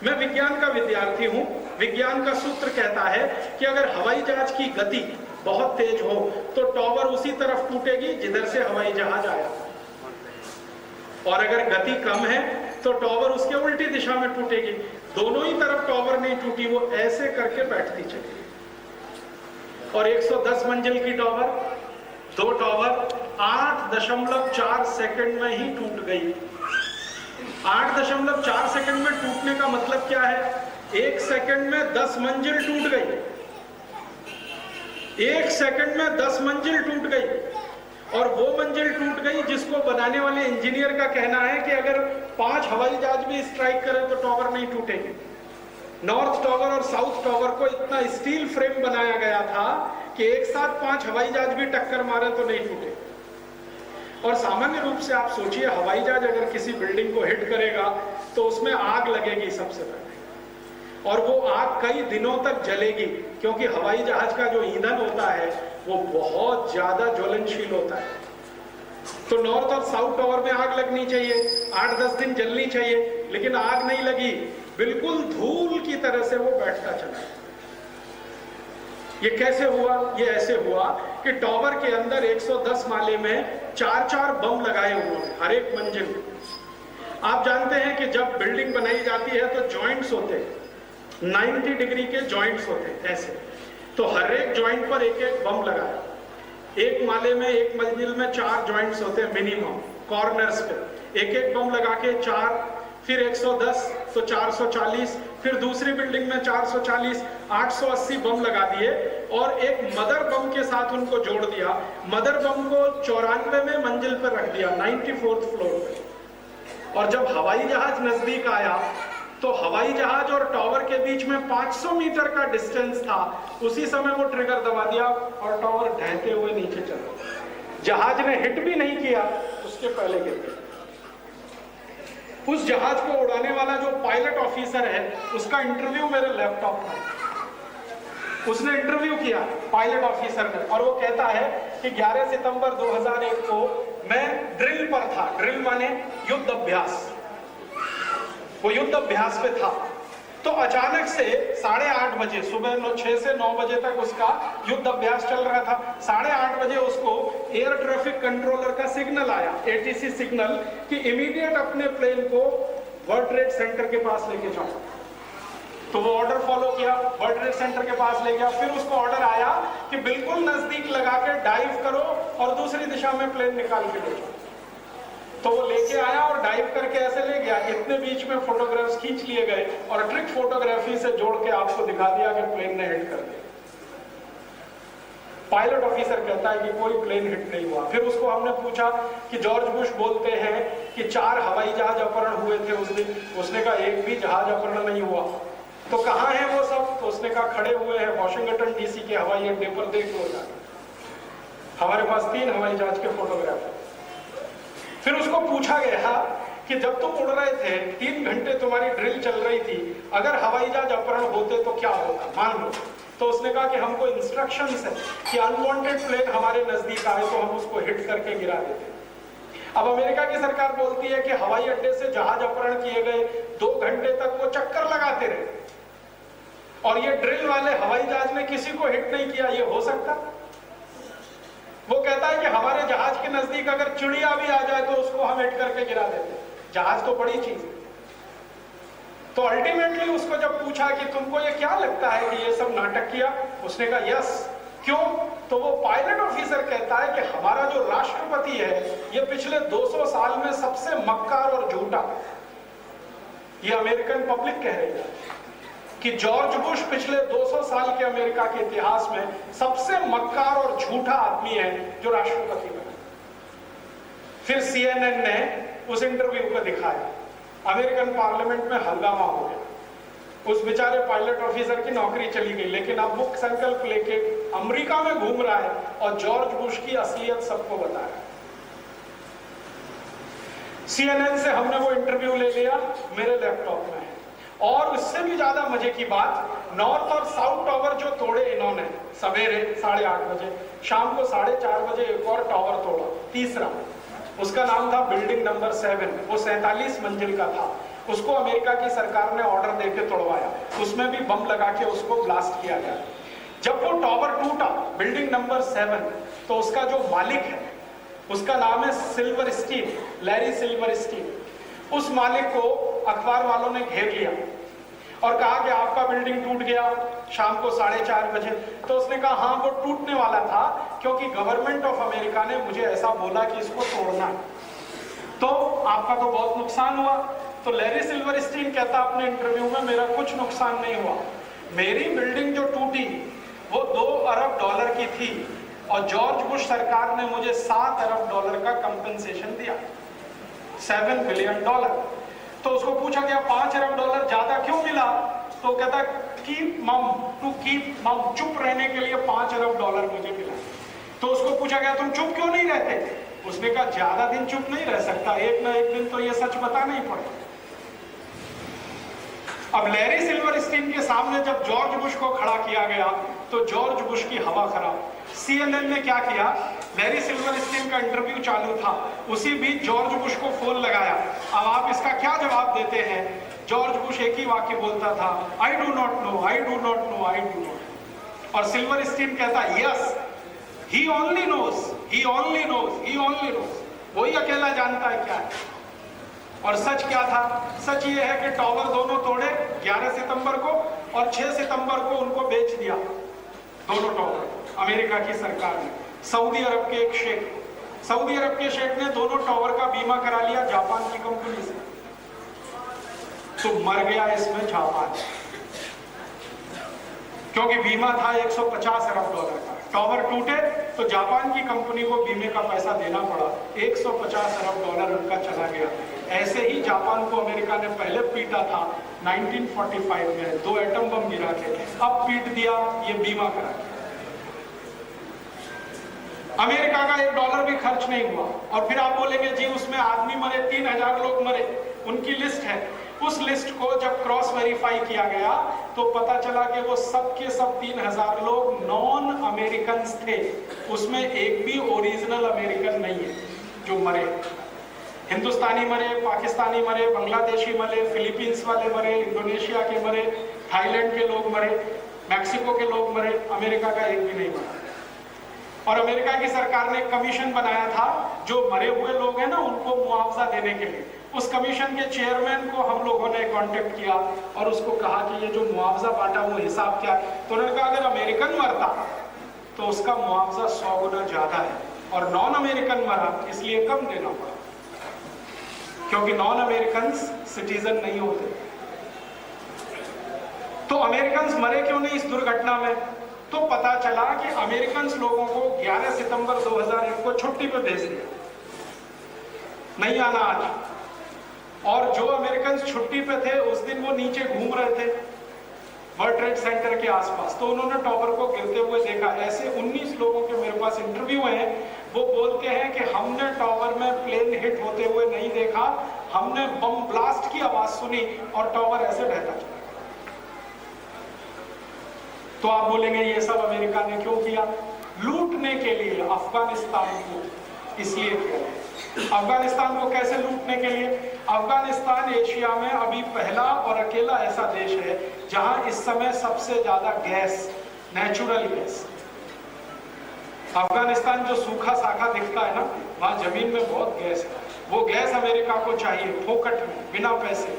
मैं विज्ञान का विद्यार्थी हूं। विज्ञान का सूत्र कहता है कि अगर हवाई जहाज की गति बहुत तेज हो तो टॉवर उसी तरफ टूटेगी जिधर से हवाई जहाज आया, और अगर गति कम है तो टॉवर उसके उल्टी दिशा में टूटेगी। दोनों ही तरफ टॉवर नहीं टूटी, वो ऐसे करके बैठती चली। और 110 मंजिल की टॉवर, 2 टॉवर 8.4 सेकंड में ही टूट गई। 8.4 सेकंड में टूटने का मतलब क्या है? 1 सेकंड में 10 मंजिल टूट गई। 1 सेकंड में 10 मंजिल टूट गई, और वो मंजिल टूट गई जिसको बनाने वाले इंजीनियर का कहना है कि अगर 5 हवाई जहाज भी स्ट्राइक करें तो टॉवर नहीं टूटेगी। नॉर्थ टॉवर और साउथ टॉवर को इतना स्टील फ्रेम बनाया गया था कि एक साथ 5 हवाई जहाज भी टक्कर मारे तो नहीं टूटे। और सामान्य रूप से आप सोचिए, हवाई जहाज अगर किसी बिल्डिंग को हिट करेगा तो उसमें आग लगेगी सबसे पहले, और वो आग कई दिनों तक जलेगी, क्योंकि हवाई जहाज का जो ईंधन होता है वो बहुत ज्यादा ज्वलनशील होता है। तो नॉर्थ और साउथ टॉवर में आग लगनी चाहिए, 8-10 दिन जलनी चाहिए, लेकिन आग नहीं लगी, बिल्कुल धूल की तरह से वो बैठता चला। ये कैसे हुआ? ये ऐसे हुआ कि टॉवर के अंदर 110 माले में 4-4 बम लगाए उन्होंने हर एक मंजिल में। आप जानते हैं कि जब बिल्डिंग बनाई जाती है तो जॉइंट्स होते हैं, 90 डिग्री के जॉइंट्स होते हैं ऐसे, तो हर एक जॉइंट पर एक एक बम लगाया। एक माले में, एक मंजिल में 4 जॉइंट्स होते हैं मिनिमम, कॉर्नर्स पे एक एक बम लगा के 4, फिर 110 तो 440, फिर दूसरी बिल्डिंग में 440, 880 बम लगा दिए और एक मदर बम के साथ उनको जोड़ दिया। मदर बम को 94वें मंजिल पर रख दिया, 94th फ्लोर पे। और जब हवाई जहाज नजदीक आया तो हवाई जहाज और टावर के बीच में 500 मीटर का डिस्टेंस था, उसी समय वो ट्रिगर दबा दिया और टावर ढहते हुए नीचे चला। जहाज ने हिट भी नहीं किया, उसके पहले गिर गया। उस जहाज को उड़ाने वाला जो पायलट ऑफिसर है, उसका इंटरव्यू मेरे लैपटॉप में, उसने इंटरव्यू किया पायलट ऑफिसर ने, और वो कहता है कि 11 सितंबर 2001 को मैं ड्रिल पर था। ड्रिल माने युद्ध अभ्यास, वो युद्ध अभ्यास पे था। तो अचानक से 8:30 बजे, सुबह 6 से 9 बजे तक उसका युद्ध अभ्यास चल रहा था। 8:30 बजे उसको एयर ट्रैफिक कंट्रोलर का सिग्नल आया, ATC सिग्नल, कि इमीडिएट अपने प्लेन को वर्ल्ड ट्रेड सेंटर के पास लेके जाओ। तो वो ऑर्डर फॉलो किया, वर्ल्ड ट्रेड सेंटर के पास ले गया। फिर उसको ऑर्डर आया कि बिल्कुल नजदीक लगा के डाइव करो और दूसरी दिशा में प्लेन निकाल के ले जाओ। तो वो लेके आया और डाइव करके ऐसे ले गया। इतने बीच में फोटोग्राफ्स खींच लिए गए और ट्रिक फोटोग्राफी से जोड़ के आपको दिखा दिया कि प्लेन ने हिट कर दिया। पायलट ऑफिसर कहता है कि कोई प्लेन हिट नहीं हुआ। फिर उसको हमने पूछा कि जॉर्ज बुश बोलते हैं कि 4 हवाई जहाज अपहरण हुए थे उस दिन। उसने कहा एक भी जहाज अपहरण नहीं हुआ। तो कहाँ है वो सब? तो उसने कहा खड़े हुए हैं वॉशिंगटन DC के हवाई अड्डे पर, देख लो जाकर। हमारे पास 3 हवाई जहाज के फोटोग्राफ है। फिर उसको पूछा गया कि जब तुम उड़ रहे थे, 3 घंटे तुम्हारी ड्रिल चल रही थी, अगर हवाई जहाज अपहरण होते तो क्या होता, मान लो। तो उसने कहा कि हमको इंस्ट्रक्शंस है कि अनवांटेड प्लेन हमारे नजदीक आए तो हम उसको हिट करके गिरा देते। अब अमेरिका की सरकार बोलती है कि हवाई अड्डे से जहाज अपहरण किए गए, 2 घंटे तक वो चक्कर लगाते रहे और ये ड्रिल वाले हवाई जहाज ने किसी को हिट नहीं किया। ये हो सकता? वो कहता है कि हमारे जहाज के नजदीक अगर चिड़िया भी आ जाए तो उसको हम हिट करके गिरा देते। जहाज तो बड़ी चीज है। तो अल्टीमेटली उसको जब पूछा कि तुमको ये क्या लगता है कि ये सब नाटक किया, उसने कहा यस। क्यों? तो वो पायलट ऑफिसर कहता है कि हमारा जो राष्ट्रपति है, ये पिछले 200 साल में सबसे मक्कार और झूठा, ये अमेरिकन पब्लिक कह रही है कि जॉर्ज बुश पिछले 200 साल के अमेरिका के इतिहास में सबसे मक्कार और झूठा आदमी है जो राष्ट्रपति बना। फिर CNN ने उस इंटरव्यू को दिखाया। अमेरिकन पार्लियामेंट में हंगामा हो गया। उस बेचारे पायलट ऑफिसर की नौकरी चली गई, लेकिन अब वो संकल्प लेके अमेरिका में घूम रहा है और जॉर्ज बुश की असलियत सबको बता रहा है। CNN से हमने वो इंटरव्यू ले लिया, मेरे लैपटॉप में है। और उससे भी ज्यादा मजे की बात, नॉर्थ और साउथ टावर जो तोड़े इन्होंने सवेरे 8:30 बजे, शाम को 4:30 बजे एक और टावर तोड़ा, तीसरा। उसका नाम था बिल्डिंग नंबर 7। वो 47 मंजिल का था। उसको अमेरिका की सरकार ने ऑर्डर देके तोड़वाया। उसमें भी बम लगा के उसको ब्लास्ट किया गया। जब वो टावर टूटा, बिल्डिंग नंबर 7, तो उसका जो मालिक है, उसका नाम है सिल्वरस्टीन, लैरी सिल्वरस्टीन। उस मालिक को अखबार वालों ने घेर लिया और कहा कि आपका बिल्डिंग टूट गया शाम को 4:30 बजे। तो उसने कहा हाँ, वो टूटने वाला था क्योंकि गवर्नमेंट ऑफ अमेरिका ने मुझे ऐसा बोला कि इसको तोड़ना है। तो आपका तो बहुत नुकसान हुआ। तो लैरी सिल्वरस्टीन कहता अपने इंटरव्यू में, मेरा कुछ नुकसान नहीं हुआ। मेरी बिल्डिंग जो टूटी वो $2 अरब की थी और जॉर्ज बुश सरकार ने मुझे $7 अरब का कंपनसेशन दिया, $7 बिलियन। तो उसको पूछा गया $5 अरब ज्यादा क्यों मिला? तो कहता कीप मम, टू कीप मम, चुप रहने के लिए $5 अरब मुझे मिला। तो उसको पूछा गया तुम चुप क्यों नहीं रहते? उसने कहा ज्यादा दिन चुप नहीं रह सकता, एक ना एक दिन तो ये सच बताना ही पड़ेगा। अब लैरी सिल्वरस्टीन के सामने जब जॉर्ज बुश को खड़ा किया गया तो जॉर्ज बुश की हवा खराब। CNN ने क्या किया, लैरी सिल्वरस्टीन का इंटरव्यू चालू था, उसी बीच जॉर्ज बुश को फोन लगाया। अब आप इसका क्या जवाब देते हैं? जॉर्ज बुश एक ही वाक्य बोलता था, आई do not know, I do not know, I do not. और सिल्वरस्टीन कहता यस, ही ओनली नोज, ही ओनली नोज, ही ओनली नोज, वही अकेला जानता है क्या है। और सच क्या था? सच ये है कि टॉवर दोनों तोड़े 11 सितंबर को और 6 सितंबर को उनको बेच दिया, दोनों टॉवर अमेरिका की सरकार ने सऊदी अरब के एक शेख, सऊदी अरब के शेख ने दोनों टॉवर का बीमा करा लिया जापान की कंपनी से। तो मर गया इसमें जापान, क्योंकि बीमा था 150 अरब डॉलर का। टॉवर टूटे तो जापान की कंपनी को बीमे का पैसा देना पड़ा, 150 अरब डॉलर उनका चला गया। ऐसे ही जापान को अमेरिका ने पहले पीटा था 1945 में, 2 एटम बम गिरा के, अब पीट दिया, ये बीमा करा के। अमेरिका का $1 भी खर्च नहीं हुआ। और फिर आप बोलेंगे जी उसमें आदमी मरे, 3000 लोग मरे, उनकी लिस्ट है। उस लिस्ट को जब क्रॉस वेरीफाई किया गया तो पता चला कि वो सब के सब 3000 लोग नॉन अमेरिकन थे, उसमें एक भी ओरिजिनल अमेरिकन नहीं है जो मरे। हिंदुस्तानी मरे, पाकिस्तानी मरे, बांग्लादेशी मरे, फिलीपींस वाले मरे, इंडोनेशिया के मरे, थाईलैंड के लोग मरे, मैक्सिको के लोग मरे, अमेरिका का एक भी नहीं मरा। और अमेरिका की सरकार ने कमीशन बनाया था जो मरे हुए लोग हैं ना उनको मुआवजा देने के लिए। उस कमीशन के चेयरमैन को हम लोगों ने कांटेक्ट किया और उसको कहा कि ये जो मुआवजा बांटा वो हिसाब क्या है। तो उन्होंने कहा अगर अमेरिकन मरता तो उसका मुआवजा 100 गुना ज्यादा है, और नॉन अमेरिकन मरा इसलिए कम देना पड़ा, क्योंकि नॉन अमेरिकन सिटीजन नहीं होते। तो अमेरिकन मरे क्यों नहीं इस दुर्घटना में? तो पता चला कि अमेरिकन लोगों को 11 सितंबर 2001 को छुट्टी पे भेज दिया, नहीं आना आज। और जो अमेरिकन छुट्टी पे थे उस दिन वो नीचे घूम रहे थे वर्ल्ड ट्रेड सेंटर के आसपास, तो उन्होंने टॉवर को गिरते हुए देखा। ऐसे 19 लोगों के मेरे पास इंटरव्यू हैं, वो बोलते हैं कि हमने टॉवर में प्लेन हिट होते हुए नहीं देखा, हमने बम ब्लास्ट की आवाज सुनी और टॉवर ऐसे ढहता चला। तो आप बोलेंगे ये सब अमेरिका ने क्यों किया? लूटने के लिए अफगानिस्तान को इसलिए किया। अफगानिस्तान को कैसे लूटने के लिए? अफगानिस्तान एशिया में अभी पहला और अकेला ऐसा देश है जहां इस समय सबसे ज्यादा गैस, नेचुरल गैस। अफगानिस्तान जो सूखा साखा दिखता है ना, वहां जमीन में बहुत गैस है। वो गैस अमेरिका को चाहिए फोकट में, बिना पैसे।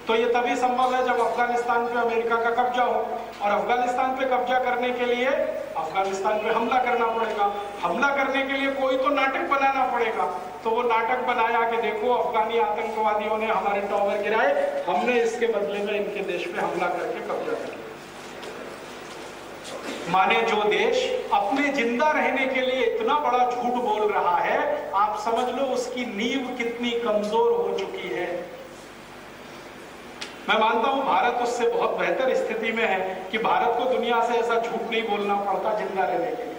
तो ये तभी संभव है जब अफगानिस्तान पे अमेरिका का कब्जा हो, और अफगानिस्तान पे कब्जा करने के लिए अफगानिस्तान पे हमला करना पड़ेगा। हमला करने के लिए कोई तो नाटक बनाना पड़ेगा। तो वो नाटक बनाया कि देखो अफगानी आतंकवादियों ने हमारे टॉवर गिराए, हमने इसके बदले में इनके देश पे हमला करके कब्जा कर लिया। माने जो देश अपने जिंदा रहने के लिए इतना बड़ा झूठ बोल रहा है, आप समझ लो उसकी नींव कितनी कमजोर हो चुकी है। मैं मानता हूं भारत उससे बहुत बेहतर स्थिति में है कि भारत को दुनिया से ऐसा झूठ नहीं बोलना पड़ता जिंदा रहने के लिए।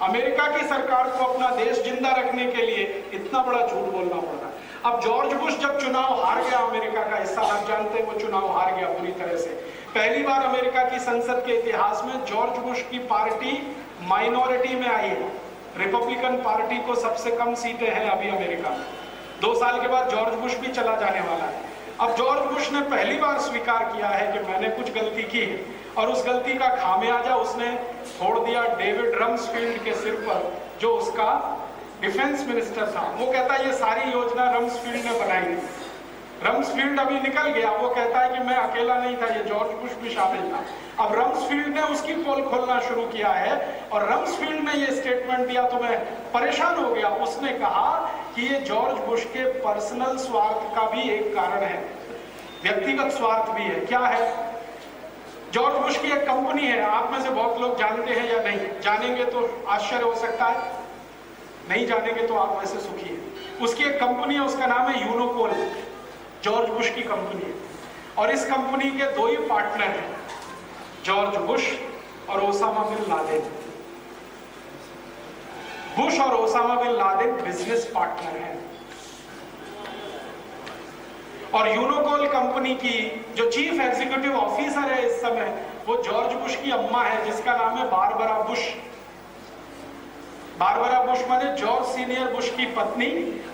अमेरिका की सरकार को अपना देश जिंदा रखने के लिए इतना बड़ा झूठ बोलना पड़ता। अब जॉर्ज बुश जब चुनाव हार गया अमेरिका का हिस्सा, आप जानते हैं वो चुनाव हार गया बुरी तरह से। पहली बार अमेरिका की संसद के इतिहास में जॉर्ज बुश की पार्टी माइनॉरिटी में आई है। रिपब्लिकन पार्टी को सबसे कम सीटें हैं अभी अमेरिका में। 2 साल के बाद जॉर्ज बुश भी चला जाने वाला है। अब जॉर्ज बुश ने पहली बार स्वीकार किया है कि मैंने कुछ गलती की है, और उस गलती का खामियाजा उसने छोड़ दिया डेविड रम्सफील्ड के सिर पर, जो उसका डिफेंस मिनिस्टर था। वो कहता है ये सारी योजना रम्सफील्ड ने बनाई थी। रम्सफील्ड अभी निकल गया, वो कहता है कि मैं अकेला नहीं था, ये जॉर्ज बुश भी शामिल था। अब रम्सफील्ड ने उसकी पोल खोलना शुरू किया है, और रम्सफील्ड ने ये स्टेटमेंट दिया तो मैं परेशान हो गया। उसने कहा कि ये जॉर्ज बुश के पर्सनल स्वार्थ का भी एक कारण है, व्यक्तिगत स्वार्थ भी है। क्या है? जॉर्ज बुश की एक कंपनी है, आप में से बहुत लोग जानते हैं या नहीं जानेंगे तो आश्चर्य हो सकता है, नहीं जानेंगे तो आप वैसे सुखी हैं। उसकी एक कंपनी है, उसका नाम है यूनोकोल, जॉर्ज बुश की कंपनी है। और इस कंपनी के 2 ही पार्टनर हैं, जॉर्ज बुश और ओसामा बिन लादेन। बुश और Osama bin Laden business partner हैं। और यूनोकोल कंपनी की जो चीफ एग्जीक्यूटिव ऑफिसर है इस समय, वो जॉर्ज बुश की अम्मा है, जिसका नाम है बारबरा बुश। बारबरा बुश माने जॉर्ज सीनियर बुश की पत्नी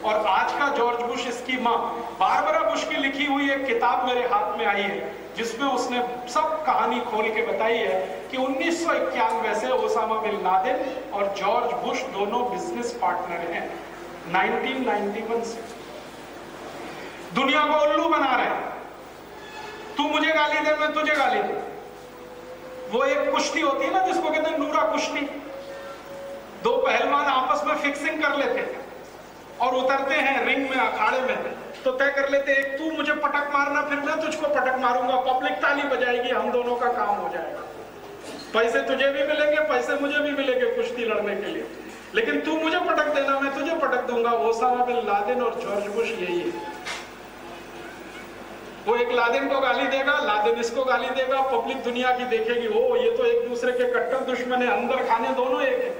और आज का जॉर्ज बुश इसकी मां। बारबरा बुश की लिखी हुई एक किताब मेरे हाथ में आई है जिसमें उसने सब कहानी खोल के बताई है कि 1991 से ओसामा बिन लादेन और जॉर्ज बुश दोनों बिजनेस पार्टनर हैं। 1991 से दुनिया को उल्लू बना रहे हैं। तू मुझे गाली दे, मैं तुझे गाली दे। वो एक कुश्ती होती है ना जिसको कहते हैं नूरा कुश्ती, दो पहलवान आपस में फिक्सिंग कर लेते हैं और उतरते हैं रिंग में, अखाड़े में, तो तय कर लेते हैं एक तू मुझे पटक मारना, फिर मैं तुझको पटक मारूंगा, पब्लिक ताली बजाएगी, हम दोनों का काम हो जाएगा। पैसे तुझे भी मिलेंगे, पैसे मुझे भी मिलेंगे कुश्ती लड़ने के लिए, लेकिन तू मुझे पटक देना, मैं तुझे पटक दूंगा। ओसामा बिन लादेन और जॉर्ज बुश यही है। वो एक लादेन को गाली देगा, लादेन इसको गाली देगा, पब्लिक दुनिया की देखेगी ओ ये तो एक दूसरे के कट्टर दुश्मन है, अंदर खाने दोनों एक है,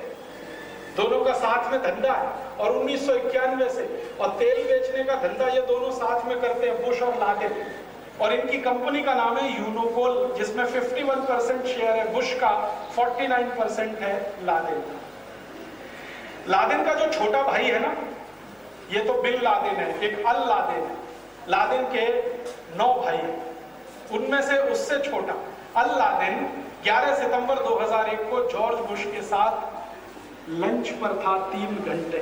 दोनों का साथ में धंधा है। और 1991 से और तेल बेचने का धंधा ये दोनों साथ में करते हैं, बुश और लादेन। और इनकी कंपनी का नाम है यूनोकोल, जिसमें 51% शेयर है बुश का, 49% है लादेन का। लादेन का जो छोटा भाई है ना, ये तो बिन लादेन है, एक अल लादेन है। लादेन के 9 भाई हैं, उनमें से उससे छोटा अल लादेन 11 सितंबर 2001 को जॉर्ज बुश के साथ लंच पर था 3 घंटे,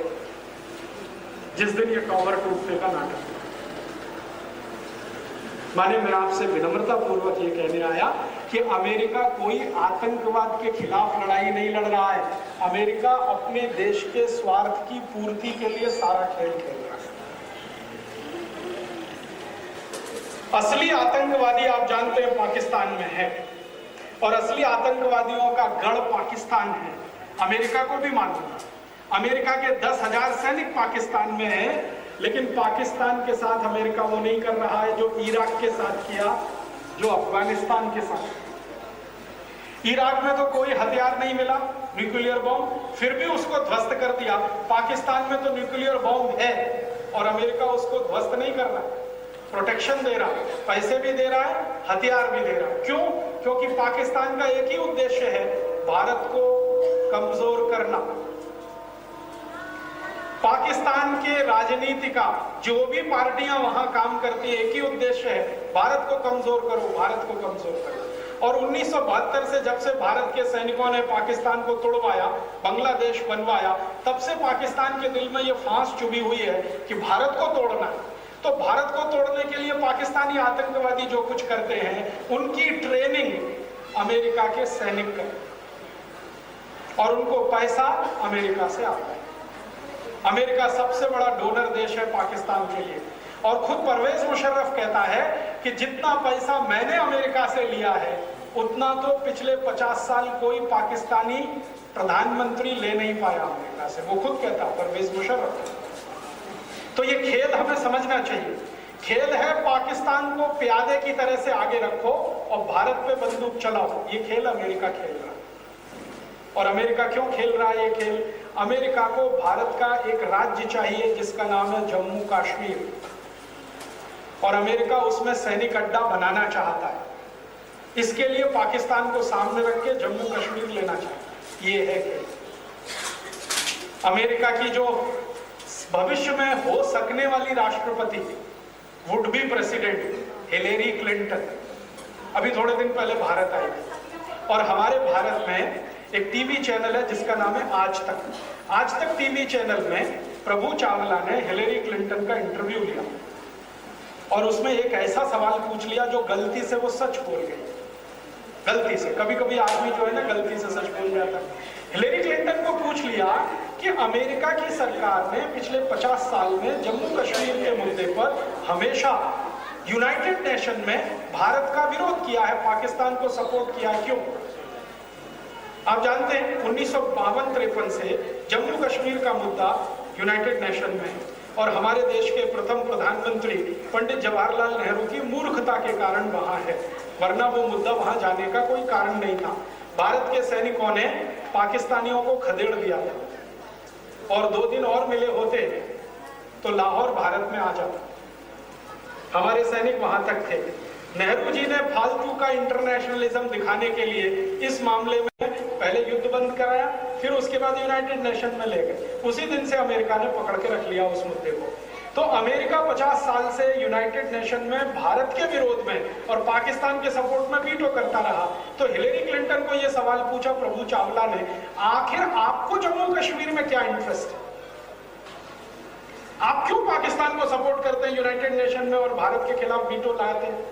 जिस दिन ये टॉवर टूटने का नाटक। माने मैं आपसे विनम्रता पूर्वक ये कहने आया कि अमेरिका कोई आतंकवाद के खिलाफ लड़ाई नहीं लड़ रहा है, अमेरिका अपने देश के स्वार्थ की पूर्ति के लिए सारा खेल खेल रहा है। असली आतंकवादी आप जानते हैं पाकिस्तान में है, और असली आतंकवादियों का गढ़ पाकिस्तान है। अमेरिका को भी मालूम है, अमेरिका के 10,000 सैनिक पाकिस्तान में है, लेकिन पाकिस्तान के साथ अमेरिका वो नहीं कर रहा है जो इराक के साथ किया, जो अफगानिस्तान के साथ। इराक में तो कोई हथियार नहीं मिला, न्यूक्लियर बॉम्ब, फिर भी उसको ध्वस्त कर दिया। पाकिस्तान में तो न्यूक्लियर बॉम्ब है और अमेरिका उसको ध्वस्त नहीं कर रहा, प्रोटेक्शन दे रहा, पैसे भी दे रहा है, हथियार भी दे रहा है। क्यों? क्योंकि पाकिस्तान का एक ही उद्देश्य है, भारत को कमजोर करना। पाकिस्तान के राजनीति का जो भी पार्टियां वहां काम करती है, एक ही उद्देश्य है, भारत को कमजोर करो, भारत को कमजोर करो। और 1972 से जब से भारत के सैनिकों ने पाकिस्तान को तोड़वाया, बांग्लादेश बनवाया, तब से पाकिस्तान के दिल में यह फांस चुभी हुई है कि भारत को तोड़ना है। तो भारत को तोड़ने के लिए पाकिस्तानी आतंकवादी जो कुछ करते हैं, उनकी ट्रेनिंग अमेरिका के सैनिक करते, और उनको पैसा अमेरिका से आता है। अमेरिका सबसे बड़ा डोनर देश है पाकिस्तान के लिए, और खुद परवेज मुशर्रफ कहता है कि जितना पैसा मैंने अमेरिका से लिया है, उतना तो पिछले 50 साल कोई पाकिस्तानी प्रधानमंत्री ले नहीं पाया अमेरिका से। वो खुद कहता है परवेज मुशर्रफ। तो ये खेल हमें समझना चाहिए। खेल है पाकिस्तान को प्यादे की तरह से आगे रखो और भारत पे बंदूक चलाओ, ये खेल अमेरिका खेल रहा है। और अमेरिका क्यों खेल रहा है ये खेल? अमेरिका को भारत का एक राज्य चाहिए जिसका नाम है जम्मू कश्मीर, और अमेरिका उसमें सैनिक अड्डा बनाना चाहता है। इसके लिए पाकिस्तान को सामने रख के जम्मू कश्मीर लेना चाहता है। ये है खेल। अमेरिका की जो भविष्य में हो सकने वाली राष्ट्रपति, would be president Hillary Clinton, अभी थोड़े दिन पहले भारत आई, और हमारे भारत में एक टीवी चैनल है जिसका नाम है आज तक। आज तक टीवी चैनल में प्रभु चावला ने हिलेरी क्लिंटन का इंटरव्यू लिया, और उसमें एक ऐसा सवाल पूछ लिया जो गलती से वो सच बोल गई। गलती से, कभी कभी आदमी जो है ना गलती से सच बोल जाता है। हिलेरी क्लिंटन को पूछ लिया कि अमेरिका की सरकार ने पिछले 50 साल में जम्मू कश्मीर के मुद्दे पर हमेशा यूनाइटेड नेशन में भारत का विरोध किया है, पाकिस्तान को सपोर्ट किया है, क्यों? आप जानते हैं 1952-53 से जम्मू कश्मीर का मुद्दा यूनाइटेड नेशन में है, और हमारे देश के प्रथम प्रधानमंत्री पंडित जवाहरलाल नेहरू की मूर्खता के कारण वहां है, वरना वो मुद्दा वहां जाने का कोई कारण नहीं था। भारत के सैनिकों ने पाकिस्तानियों को खदेड़ दिया था, और 2 दिन और मिले होते तो लाहौर भारत में आ जाता। हमारे सैनिक वहां तक थे। नेहरू जी ने फालतू का इंटरनेशनलिज्म दिखाने के लिए इस मामले में पहले युद्ध बंद कराया, फिर फिर उसके बाद यूनाइटेड नेशन में ले गए। उसी दिन से अमेरिका ने पकड़ के रख लिया उस मुद्दे को। तो अमेरिका 50 साल से यूनाइटेड नेशन में भारत के विरोध में और पाकिस्तान के सपोर्ट में वीटो करता रहा। तो हिलेरी क्लिंटन को यह सवाल पूछा प्रभु चावला ने, आखिर आपको जम्मू कश्मीर में क्या इंटरेस्ट है? आप क्यों पाकिस्तान को सपोर्ट करते हैं यूनाइटेड नेशन में और भारत के खिलाफ वीटो लाते हैं?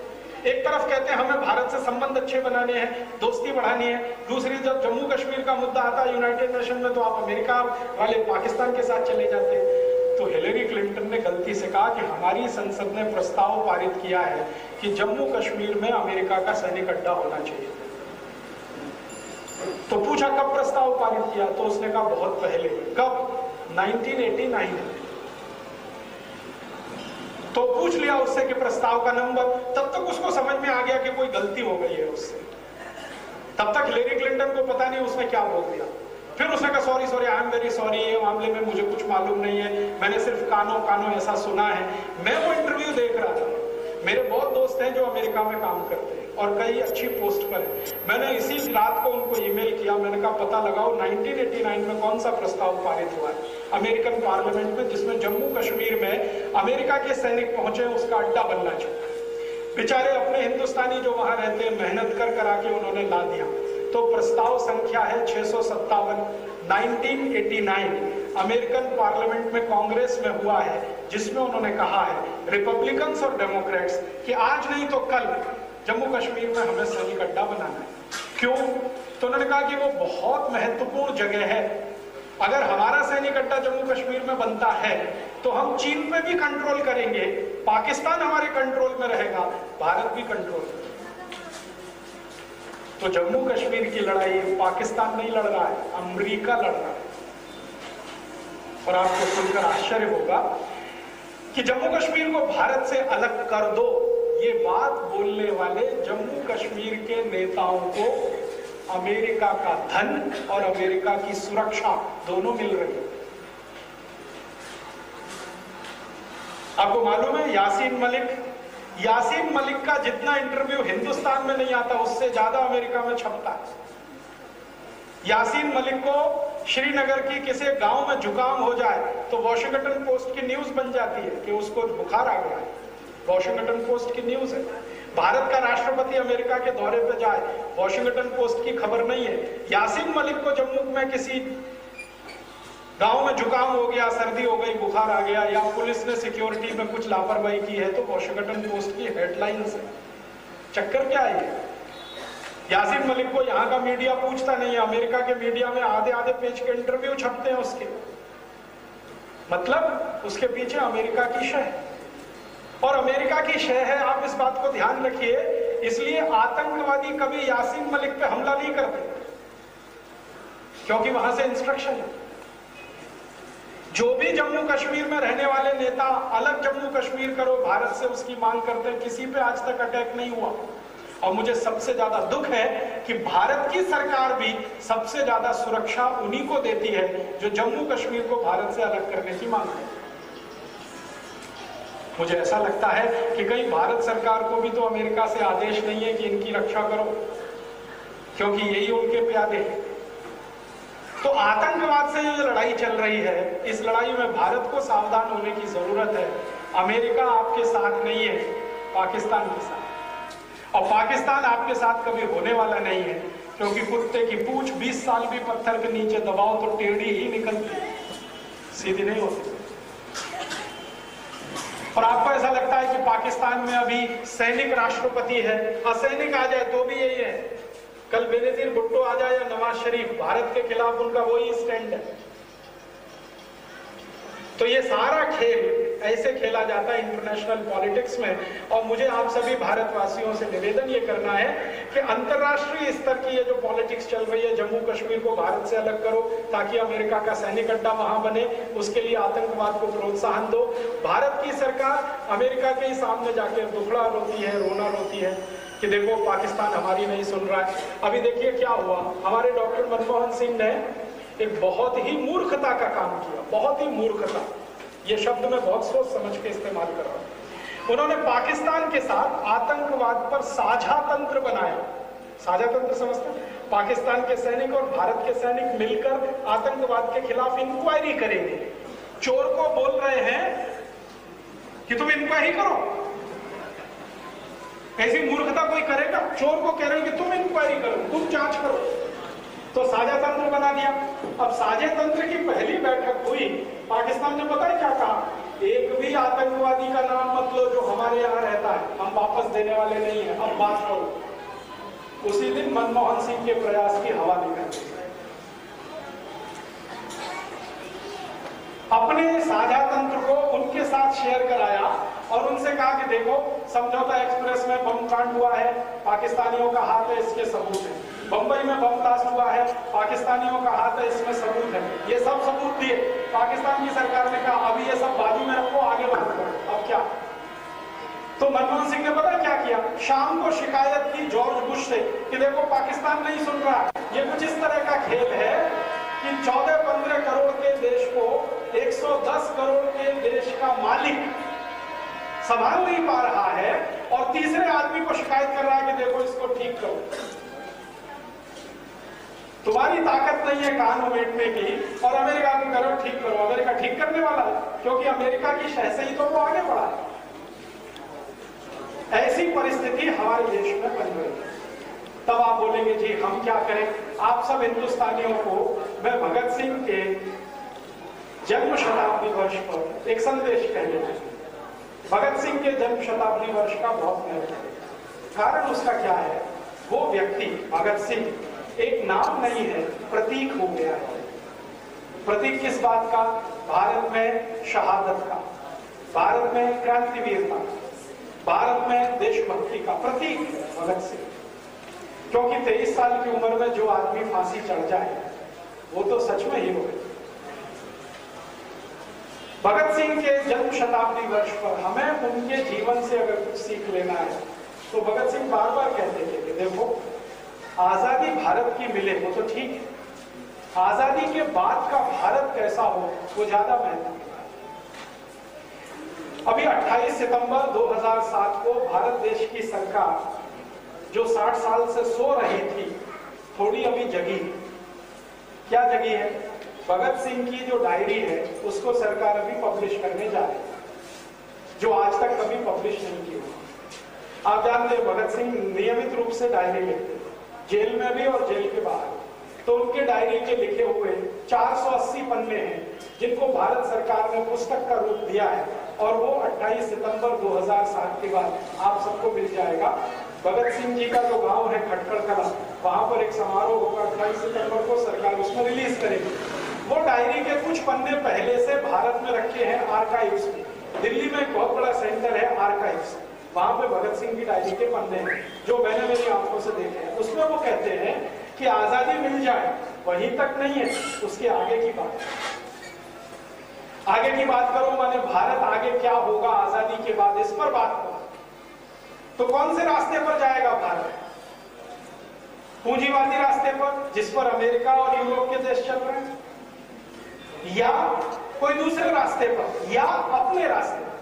एक तरफ कहते हैं हमें भारत से संबंध अच्छे बनाने हैं, दोस्ती बढ़ानी है, दूसरी जब जम्मू कश्मीर का मुद्दा आता है यूनाइटेड नेशन में तो आप अमेरिका वाले पाकिस्तान के साथ चले जाते हैं। तो हिलेरी क्लिंटन ने गलती से कहा कि हमारी संसद ने प्रस्ताव पारित किया है कि जम्मू कश्मीर में अमेरिका का सैनिक अड्डा होना चाहिए। तो पूछा कब प्रस्ताव पारित किया? तो उसने कहा बहुत पहले। कब? 1989। तो पूछ लिया उससे कि प्रस्ताव का नंबर। तब तक उसको समझ में आ गया कि कोई गलती हो गई है उससे। तब तक हिलेरी क्लिंटन को पता नहीं उसने क्या बोल दिया। फिर उसने कहा sorry I am very sorry, ये मामले में मुझे कुछ मालूम नहीं है, मैंने सिर्फ कानों ऐसा सुना है। मैं वो इंटरव्यू देख रहा था। मेरे बहुत दोस्त हैं जो अमेरिका में काम करते हैं और कई अच्छी पोस्ट पर हैं। मैंने इसी रात को उनको ईमेल किया, मैंने कहा पता लगाओ 1989 में कौन सा प्रस्ताव पारित हुआ है अमेरिकन पार्लियामेंट में जिसमें जम्मू कश्मीर में अमेरिका के सैनिक पहुंचे, उसका अड्डा बनना चाहिए। बेचारे अपने हिंदुस्तानी जो वहां रहते हैं मेहनत कर करा के उन्होंने ला दिया। तो प्रस्ताव संख्या है 657, 1989 अमेरिकन पार्लियामेंट में कांग्रेस में हुआ है, जिसमें उन्होंने कहा है रिपब्लिकन्स और डेमोक्रेट्स कि आज नहीं तो कल जम्मू कश्मीर में हमें सैनिक अड्डा बनाना है। क्यों? तो उन्होंने कहा कि वो बहुत महत्वपूर्ण जगह है। अगर हमारा सैनिक अड्डा जम्मू कश्मीर में बनता है तो हम चीन पे भी कंट्रोल करेंगे, पाकिस्तान हमारे कंट्रोल में रहेगा, भारत भी कंट्रोल में। तो जम्मू कश्मीर की लड़ाई पाकिस्तान नहीं लड़ रहा है, अमेरिका लड़ रहा है। और आपको सुनकर आश्चर्य होगा कि जम्मू कश्मीर को भारत से अलग कर दो, ये बात बोलने वाले जम्मू कश्मीर के नेताओं को अमेरिका का धन और अमेरिका की सुरक्षा दोनों मिल रही है। आपको मालूम है यासीन मलिक का जितना इंटरव्यू हिंदुस्तान में नहीं आता उससे ज्यादा अमेरिका में छपता है। यासीन मलिक को श्रीनगर की किसी गांव में जुकाम हो जाए तो वॉशिंगटन पोस्ट की न्यूज बन जाती है कि उसको बुखार आ गया है। वॉशिंगटन पोस्ट की न्यूज है। भारत का राष्ट्रपति अमेरिका के दौरे पे जाए, वॉशिंगटन पोस्ट की खबर नहीं है। यासीन मलिक को जम्मू में किसी गांव में जुकाम हो गया, सर्दी हो गई, बुखार आ गया, या पुलिस ने सिक्योरिटी में कुछ लापरवाही की है तो वॉशिंगटन पोस्ट की हेडलाइंस है। चक्कर क्या है? यासीन मलिक को यहाँ का मीडिया पूछता नहीं है, अमेरिका के मीडिया में आधे पेज के इंटरव्यू छपते हैं उसके। मतलब उसके पीछे अमेरिका की शह है। और अमेरिका की शह है, आप इस बात को ध्यान रखिए। इसलिए आतंकवादी कभी यासीन मलिक पे हमला नहीं करते, क्योंकि वहां से इंस्ट्रक्शन है। जो भी जम्मू कश्मीर में रहने वाले नेता अलग जम्मू कश्मीर करो भारत से उसकी मांग करते हैं, किसी पे आज तक अटैक नहीं हुआ। और मुझे सबसे ज्यादा दुख है कि भारत की सरकार भी सबसे ज्यादा सुरक्षा उन्हीं को देती है जो जम्मू कश्मीर को भारत से अलग करने की मांग है। मुझे ऐसा लगता है कि कहीं भारत सरकार को भी तो अमेरिका से आदेश नहीं है कि इनकी रक्षा करो, क्योंकि यही उनके प्यादे हैं। तो आतंकवाद से जो लड़ाई चल रही है, इस लड़ाई में भारत को सावधान होने की जरूरत है। अमेरिका आपके साथ नहीं है, पाकिस्तान के साथ। और पाकिस्तान आपके साथ कभी होने वाला नहीं है, क्योंकि कुत्ते की पूंछ 20 साल भी पत्थर के नीचे दबाओ तो टेढ़ी ही निकलती, सीधी नहीं होती। और आपको ऐसा लगता है कि पाकिस्तान में अभी सैनिक राष्ट्रपति है, असैनिक आ जाए तो भी यही है। कल बेनजीर भुट्टो आ जाए या नवाज शरीफ, भारत के खिलाफ उनका वही स्टैंड है। तो ये सारा खेल ऐसे खेला जाता है इंटरनेशनल पॉलिटिक्स में। और मुझे आप सभी भारतवासियों से निवेदन ये करना है कि अंतरराष्ट्रीय स्तर की ये जो पॉलिटिक्स चल रही है, जम्मू कश्मीर को भारत से अलग करो ताकि अमेरिका का सैनिक अड्डा वहां बने, उसके लिए आतंकवाद को प्रोत्साहन दो। भारत की सरकार अमेरिका के ही सामने जाके दुखड़ा रोती है, रोना रोती है कि देखो पाकिस्तान हमारी नहीं सुन रहा है। अभी देखिए क्या हुआ, हमारे डॉक्टर मनमोहन सिंह ने एक बहुत ही मूर्खता का काम किया, बहुत ही मूर्खता। ये शब्द मैं बहुत सोच समझ के इस्तेमाल कर रहा हूं। उन्होंने पाकिस्तान के साथ आतंकवाद पर साझा तंत्र बनाया। साझा तंत्र समझते हैं? पाकिस्तान के सैनिक और भारत के सैनिक मिलकर आतंकवाद के खिलाफ इंक्वायरी करेंगे। चोर को बोल रहे हैं कि तुम इंक्वायरी करो। ऐसी मूर्खता कोई करेगा? चोर को कह रहे हैं कि तुम इंक्वायरी करो, तुम जांच करो। तो साझा तंत्र बना दिया। अब साझा तंत्र की पहली बैठक हुई, पाकिस्तान ने पता है क्या कहा? एक भी आतंकवादी का नाम मत लो जो हमारे यहाँ रहता है, हम वापस देने वाले नहीं है, अब बात करो। उसी दिन मनमोहन सिंह के प्रयास की हवा निकल गई। अपने साझा तंत्र को उनके साथ शेयर कराया और उनसे कहा कि देखो, समझौता एक्सप्रेस में बम कांड हुआ है, पाकिस्तानियों का हाथ है, इसके सबूत है। बंबई में बम ब्लास्ट हुआ है, पाकिस्तानियों का हाथ है, इसमें सबूत है। ये सब सबूत दिए। पाकिस्तान की सरकार ने कहा अभी ये सब बाजू में रखो, आगे बात करो। अब क्या? तो मनमोहन सिंह ने पता क्या किया? शाम को शिकायत की जॉर्ज बुश से कि देखो पाकिस्तान नहीं सुन रहा। ये कुछ इस तरह का खेल है कि 14-15 करोड़ के देश को 110 करोड़ के देश का मालिक संभाल नहीं पा रहा है और तीसरे आदमी को शिकायत कर रहा है कि देखो इसको ठीक करो। तुम्हारी ताकत नहीं है कान उमेटने की और अमेरिका को करो ठीक करो। अमेरिका ठीक करने वाला है क्योंकि अमेरिका की शह से ही तो वो आगे बढ़ा है। ऐसी परिस्थिति हमारे देश में बन गई। तब आप बोलेंगे जी हम क्या करें? आप सब हिंदुस्तानियों को मैं भगत सिंह के जन्म शताब्दी वर्ष पर एक संदेश कहने लगा। भगत सिंह के जन्म शताब्दी वर्ष का बहुत महत्व है। कारण उसका क्या है? वो व्यक्ति भगत सिंह एक नाम नहीं है, प्रतीक हो गया है। प्रतीक किस बात का? भारत में शहादत का, भारत में क्रांतिवीरता, भारत में देशभक्ति का प्रतीक है भगत सिंह। क्योंकि 23 साल की उम्र में जो आदमी फांसी चढ़ जाए वो तो सच में ही हो गए। भगत सिंह के जन्म शताब्दी वर्ष पर हमें उनके जीवन से अगर कुछ सीख लेना है तो भगत सिंह बार बार कहते थे कि देखो, आजादी भारत की मिले वो तो ठीक है, आजादी के बाद का भारत कैसा हो वो ज्यादा महत्वपूर्ण है। अभी 28 सितंबर 2007 को भारत देश की सरकार जो 60 साल से सो रही थी, थोड़ी अभी जगी। क्या जगी है? भगत सिंह की जो डायरी है उसको सरकार अभी पब्लिश करने जा रही है, जो आज तक कभी पब्लिश नहीं की हुई। आप जानते हैं भगत सिंह नियमित रूप से डायरी लिखते, जेल में भी और जेल के बाहर। तो उनके डायरी के लिखे हुए 480 पन्ने हैं जिनको भारत सरकार ने पुस्तक का रूप दिया है और वो 28 सितंबर 2007 के बाद आप सबको मिल जाएगा। भगत सिंह जी का जो गांव है खटखड़ कला, वहां पर एक समारोह होगा 28 सितंबर को, सरकार उसमें रिलीज करेगी। वो डायरी के कुछ पन्ने पहले से भारत में रखे हैं आर्काइव्स में। दिल्ली में एक बहुत बड़ा सेंटर है आर्काइव्स, वहां पे भगत सिंह की डायरी के पन्ने हैं जो मैंने मेरी आंखों से देखे हैं। उसमें वो कहते हैं कि आजादी मिल जाए वहीं तक नहीं है, उसके आगे की बात। आगे की बात करो माने भारत आगे क्या होगा आजादी के बाद, इस पर बात करो। तो कौन से रास्ते पर जाएगा भारत? पूंजीवादी रास्ते पर जिस पर अमेरिका और यूरोप के देश चल रहे हैं, या कोई दूसरे रास्ते पर, या अपने रास्ते पर?